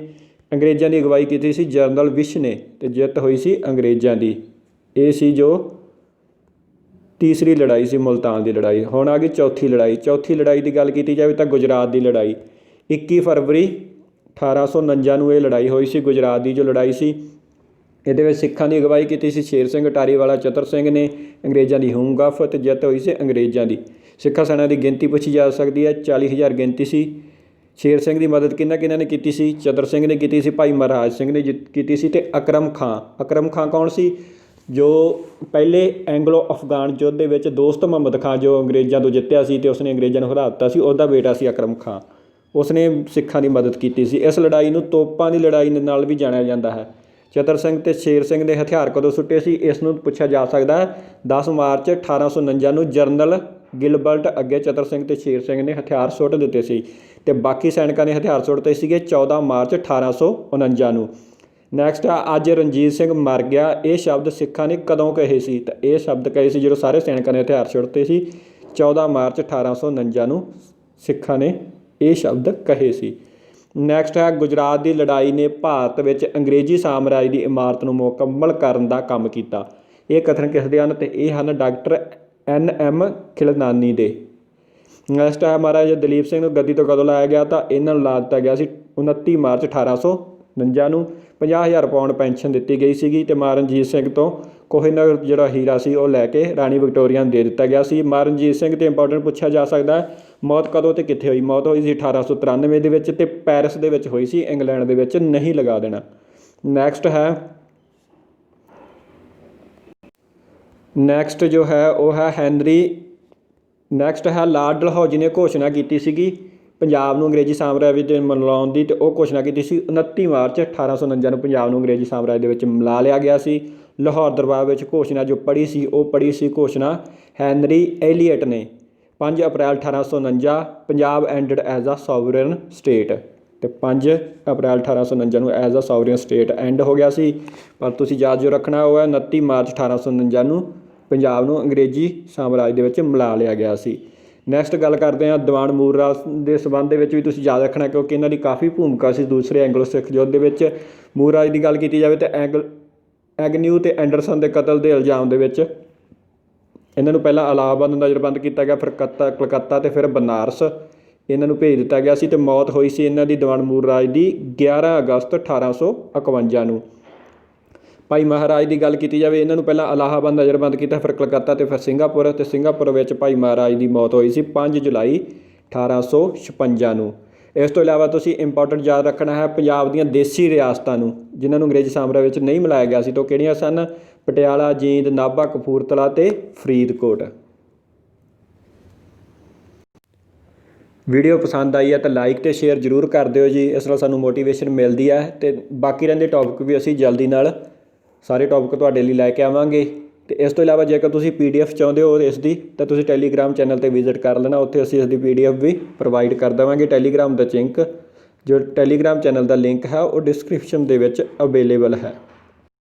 ਅੰਗਰੇਜ਼ਾਂ ਦੀ ਅਗਵਾਈ ਕੀਤੀ ਸੀ ਜਨਰਲ ਵਿਸ਼ ਨੇ ਅਤੇ ਜਿੱਤ ਹੋਈ ਸੀ ਅੰਗਰੇਜ਼ਾਂ ਦੀ। ਇਹ ਸੀ ਜੋ ਤੀਸਰੀ ਲੜਾਈ ਸੀ ਮੁਲਤਾਨ ਦੀ ਲੜਾਈ। ਹੁਣ ਆ ਗਈ ਚੌਥੀ ਲੜਾਈ। ਚੌਥੀ ਲੜਾਈ ਦੀ ਗੱਲ ਕੀਤੀ ਜਾਵੇ ਤਾਂ ਗੁਜਰਾਤ ਦੀ ਲੜਾਈ। 21 ਫਰਵਰੀ 1849 ਨੂੰ ਇਹ ਲੜਾਈ ਹੋਈ ਸੀ। ਗੁਜਰਾਤ ਦੀ ਜੋ ਲੜਾਈ ਸੀ, ਇਹਦੇ ਵਿੱਚ ਸਿੱਖਾਂ ਦੀ ਅਗਵਾਈ ਕੀਤੀ ਸੀ ਸ਼ੇਰ ਸਿੰਘ ਅਟਾਰੀਵਾਲਾ ਚਤਰ ਸਿੰਘ ਨੇ। ਅੰਗਰੇਜ਼ਾਂ ਦੀ ਹਿਊਂਗਫ ਅਤੇ ਜਿੱਤ ਹੋਈ ਸੀ ਅੰਗਰੇਜ਼ਾਂ ਦੀ। ਸਿੱਖਾਂ ਸੈਨਾ ਦੀ ਗਿਣਤੀ ਪੁੱਛੀ ਜਾ ਸਕਦੀ ਹੈ, 40,000 ਗਿਣਤੀ ਸੀ। ਸ਼ੇਰ ਸਿੰਘ ਦੀ ਮਦਦ ਕਿਹਨਾਂ ਨੇ ਕੀਤੀ ਸੀ? ਚਤਰ ਸਿੰਘ ਨੇ ਕੀਤੀ ਸੀ, ਭਾਈ ਮਹਾਰਾਜ ਸਿੰਘ ਨੇ ਕੀਤੀ ਸੀ, ਅਤੇ ਅਕਰਮ ਖਾਂ ਕੌਣ ਸੀ? ਜੋ ਪਹਿਲੇ ਐਂਗਲੋ ਅਫਗਾਨ ਯੁੱਧ ਦੇ ਵਿੱਚ ਦੋਸਤ ਮੁਹੰਮਦ ਖਾਂ ਜੋ ਅੰਗਰੇਜ਼ਾਂ ਤੋਂ ਜਿੱਤਿਆ ਸੀ ਅਤੇ ਉਸਨੇ ਅੰਗਰੇਜ਼ਾਂ ਨੂੰ ਹਰਾ ਦਿੱਤਾ ਸੀ, ਉਹਦਾ ਬੇਟਾ ਸੀ ਅਕਰਮ ਖਾਂ। ਉਸਨੇ ਸਿੱਖਾਂ ਦੀ ਮਦਦ ਕੀਤੀ ਸੀ। ਇਸ ਲੜਾਈ ਨੂੰ ਤੋਪਾਂ ਦੀ ਲੜਾਈ ਨਾਲ ਵੀ ਜਾਣਿਆ ਜਾਂਦਾ ਹੈ। ਚਤਰ ਸਿੰਘ ਅਤੇ ਸ਼ੇਰ ਸਿੰਘ ਨੇ ਹਥਿਆਰ ਕਦੋਂ ਸੁੱਟੇ ਸੀ? ਇਸ ਨੂੰ ਪੁੱਛਿਆ ਜਾ ਸਕਦਾ ਹੈ। 10 ਮਾਰਚ 1849 ਨੂੰ ਜਨਰਲ ਗਿਲਬਰਟ ਅੱਗੇ ਚਤਰ ਸਿੰਘ ਅਤੇ ਸ਼ੇਰ ਸਿੰਘ ਨੇ ਹਥਿਆਰ ਸੁੱਟ ਦਿੱਤੇ ਸੀ ਅਤੇ ਬਾਕੀ ਸੈਨਿਕਾਂ ਨੇ ਹਥਿਆਰ ਸੁੱਟਦੇ ਸੀਗੇ 14 ਮਾਰਚ 1849 ਨੂੰ। ਨੈਕਸਟ ਆ ਅੱਜ ਰਣਜੀਤ ਸਿੰਘ ਮਰ ਗਿਆ। ਇਹ ਸ਼ਬਦ ਸਿੱਖਾਂ ਨੇ ਕਦੋਂ ਕਹੇ ਸੀ? ਤਾਂ ਇਹ ਸ਼ਬਦ ਕਹੇ ਸੀ ਜਦੋਂ ਸਾਰੇ ਸੈਨਿਕਾਂ ਨੇ ਹਥਿਆਰ ਸੁੱਟਦੇ ਸੀ 14 ਮਾਰਚ 1849 ਨੂੰ ਸਿੱਖਾਂ ਨੇ ਇਹ ਸ਼ਬਦ ਕਹੇ ਸੀ। ਨੈਕਸਟ ਹੈ ਗੁਜਰਾਤ ਦੀ ਲੜਾਈ ਨੇ ਭਾਰਤ ਵਿੱਚ ਅੰਗਰੇਜ਼ੀ ਸਾਮਰਾਜ ਦੀ ਇਮਾਰਤ ਨੂੰ ਮੁਕੰਮਲ ਕਰਨ ਦਾ ਕੰਮ ਕੀਤਾ। ਇਹ ਕਥਨ ਕਿਸ ਦੇ ਹਨ? ਅਤੇ ਇਹ ਹਨ ਡਾਕਟਰ NM ਖਿਲਨਾਨੀ ਦੇ। ਨੈਕਸਟ ਹੈ ਮਹਾਰਾਜਾ ਦਲੀਪ ਸਿੰਘ ਨੂੰ ਗੱਦੀ ਤੋਂ ਕਦੋਂ ਲਾਇਆ ਗਿਆ? ਤਾਂ ਇਹਨਾਂ ਨੂੰ ਲਾ ਦਿੱਤਾ ਗਿਆ ਸੀ 29 ਮਾਰਚ 1849 ਨੂੰ। 50,000 ਪਾਉਂਡ ਪੈਨਸ਼ਨ ਦਿੱਤੀ ਗਈ ਸੀਗੀ ਅਤੇ ਮਹਾਰਾਜਾ ਰਣਜੀਤ ਸਿੰਘ ਤੋਂ ਕੋਹਿਨੂਰ ਜਿਹੜਾ ਹੀਰਾ ਸੀ ਉਹ ਲੈ ਕੇ ਰਾਣੀ ਵਿਕਟੋਰੀਆ ਨੂੰ ਦੇ ਦਿੱਤਾ ਗਿਆ ਸੀ। ਮਹਾਰਾਜਾ ਰਣਜੀਤ ਸਿੰਘ 'ਤੇ ਇੰਪੋਰਟੈਂਟ ਪੁੱਛਿਆ ਜਾ ਸਕਦਾ ਹੈ ਮੌਤ ਕਦੋਂ ਅਤੇ ਕਿੱਥੇ ਹੋਈ? ਮੌਤ ਹੋਈ ਸੀ 1893 ਦੇ ਵਿੱਚ ਅਤੇ ਪੈਰਿਸ ਦੇ ਵਿੱਚ ਹੋਈ ਸੀ, ਇੰਗਲੈਂਡ ਦੇ ਵਿੱਚ ਨਹੀਂ ਲਗਾ ਦੇਣਾ। ਨੈਕਸਟ ਜੋ ਹੈ ਉਹ ਹੈ ਲਾਰਡ ਡਲਹੌਜੀ ਨੇ ਘੋਸ਼ਣਾ ਕੀਤੀ ਸੀਗੀ ਪੰਜਾਬ ਨੂੰ ਅੰਗਰੇਜ਼ੀ ਸਾਮਰਾਜ ਵਿੱਚ ਮਿਲਾਉਣ ਦੀ, ਅਤੇ ਉਹ ਘੋਸ਼ਣਾ ਕੀਤੀ ਸੀ 29 ਮਾਰਚ 1849 ਨੂੰ ਪੰਜਾਬ ਨੂੰ ਅੰਗਰੇਜ਼ੀ ਸਾਮਰਾਜ ਦੇ ਵਿੱਚ ਮਿਲਾ ਲਿਆ ਗਿਆ ਸੀ। ਲਾਹੌਰ ਦਰਬਾਰ ਵਿੱਚ ਘੋਸ਼ਣਾ ਜੋ ਪੜ੍ਹੀ ਸੀ ਘੋਸ਼ਣਾ ਹੈਨਰੀ ਏਲੀਅਟ ਨੇ। 5 April 1849 Punjab ended as a sovereign state, ਅਤੇ 5 ਅਪ੍ਰੈਲ 1849 ਨੂੰ as a sovereign state end ਹੋ ਗਿਆ ਸੀ। ਪਰ ਤੁਸੀਂ ਯਾਦ ਜੋ ਰੱਖਣਾ ਉਹ ਹੈ 29 ਮਾਰਚ 1849 ਨੂੰ ਪੰਜਾਬ ਨੂੰ ਅੰਗਰੇਜ਼ੀ ਸਾਮਰਾਜ ਦੇ ਵਿੱਚ ਮਿਲਾ ਲਿਆ ਗਿਆ ਸੀ। ਨੈਕਸਟ ਗੱਲ ਕਰਦੇ ਹਾਂ ਦੀਵਾਨ ਮੂਲ ਰਾਜ ਦੇ ਸੰਬੰਧ ਦੇ ਵਿੱਚ ਵੀ ਤੁਸੀਂ ਯਾਦ ਰੱਖਣਾ ਕਿਉਂਕਿ ਇਹਨਾਂ ਦੀ ਕਾਫੀ ਭੂਮਿਕਾ ਸੀ ਦੂਸਰੇ ਐਂਗਲੋ ਸਿੱਖ ਯੁੱਧ ਦੇ ਵਿੱਚ। ਮੂਲ ਰਾਜ ਦੀ ਗੱਲ ਕੀਤੀ ਜਾਵੇ ਤਾਂ ਐਗਨਿਊ ਅਤੇ ਐਂਡਰਸਨ ਦੇ ਕਤਲ ਦੇ ਇਲਜ਼ਾਮ ਦੇ ਵਿੱਚ ਇਹਨਾਂ ਨੂੰ ਪਹਿਲਾਂ ਇਲਾਹਾਬਾਦ ਨਜ਼ਰਬੰਦ ਕੀਤਾ ਗਿਆ, ਫਿਰ ਕਲਕੱਤਾ ਅਤੇ ਫਿਰ ਬਨਾਰਸ ਇਹਨਾਂ ਨੂੰ ਭੇਜ ਦਿੱਤਾ ਗਿਆ ਸੀ ਅਤੇ ਮੌਤ ਹੋਈ ਸੀ ਇਹਨਾਂ ਦੀ ਦੀਵਾਨ ਮੂਲ ਰਾਜ ਦੀ 11 ਅਗਸਤ 1851 ਨੂੰ। ਭਾਈ ਮਹਾਰਾਜ ਦੀ ਗੱਲ ਕੀਤੀ ਜਾਵੇ ਇਹਨਾਂ ਨੂੰ ਪਹਿਲਾਂ ਇਲਾਹਾਬਾਦ ਨਜ਼ਰਬੰਦ ਕੀਤਾ, ਫਿਰ ਕਲਕੱਤਾ ਅਤੇ ਫਿਰ ਸਿੰਗਾਪੁਰ, ਅਤੇ ਸਿੰਗਾਪੁਰ ਵਿੱਚ ਭਾਈ ਮਹਾਰਾਜ ਦੀ ਮੌਤ ਹੋਈ ਸੀ 5 ਜੁਲਾਈ 1856 ਨੂੰ। ਇਸ ਤੋਂ ਇਲਾਵਾ ਤੁਸੀਂ ਇੰਪੋਰਟੈਂਟ ਯਾਦ ਰੱਖਣਾ ਹੈ ਪੰਜਾਬ ਦੀਆਂ ਦੇਸੀ ਰਿਆਸਤਾਂ ਨੂੰ ਜਿਨ੍ਹਾਂ ਨੂੰ ਅੰਗਰੇਜ਼ੀ ਸਾਮਰਾਜ ਵਿੱਚ ਨਹੀਂ ਮਿਲਾਇਆ ਗਿਆ ਸੀ ਤਾਂ ਕਿਹੜੀਆਂ ਸਨ? ਪਟਿਆਲਾ, ਜੀਂਦ, ਨਾਭਾ, ਕਪੂਰਥਲਾ ਅਤੇ ਫਰੀਦਕੋਟ। ਵੀਡੀਓ ਪਸੰਦ ਆਈ ਹੈ ਤਾਂ ਲਾਈਕ ਅਤੇ ਸ਼ੇਅਰ ਜ਼ਰੂਰ ਕਰ ਦਿਓ ਜੀ। ਇਸ ਨਾਲ ਸਾਨੂੰ ਮੋਟੀਵੇਸ਼ਨ ਮਿਲਦੀ ਹੈ ਅਤੇ ਬਾਕੀ ਰਹਿੰਦੇ ਟੌਪਿਕ ਵੀ ਅਸੀਂ ਜਲਦੀ ਨਾਲ ਸਾਰੇ ਟੌਪਿਕ ਤੁਹਾਡੇ ਲਈ ਲੈ ਕੇ ਆਵਾਂਗੇ। ਅਤੇ ਇਸ ਤੋਂ ਇਲਾਵਾ ਜੇਕਰ ਤੁਸੀਂ PDF ਚਾਹੁੰਦੇ ਹੋ ਇਸ ਦੀ ਤਾਂ ਤੁਸੀਂ ਟੈਲੀਗ੍ਰਾਮ ਚੈਨਲ 'ਤੇ ਵਿਜ਼ਿਟ ਕਰ ਲੈਣਾ। ਉੱਥੇ ਅਸੀਂ ਇਸ ਦੀ PDF ਵੀ ਪ੍ਰੋਵਾਈਡ ਕਰ ਦੇਵਾਂਗੇ। ਟੈਲੀਗ੍ਰਾਮ ਦਾ ਲਿੰਕ ਜੋ ਟੈਲੀਗ੍ਰਾਮ ਚੈਨਲ ਦਾ ਲਿੰਕ ਹੈ ਉਹ ਡਿਸਕ੍ਰਿਪਸ਼ਨ ਦੇ ਵਿੱਚ ਅਵੇਲੇਬਲ ਹੈ।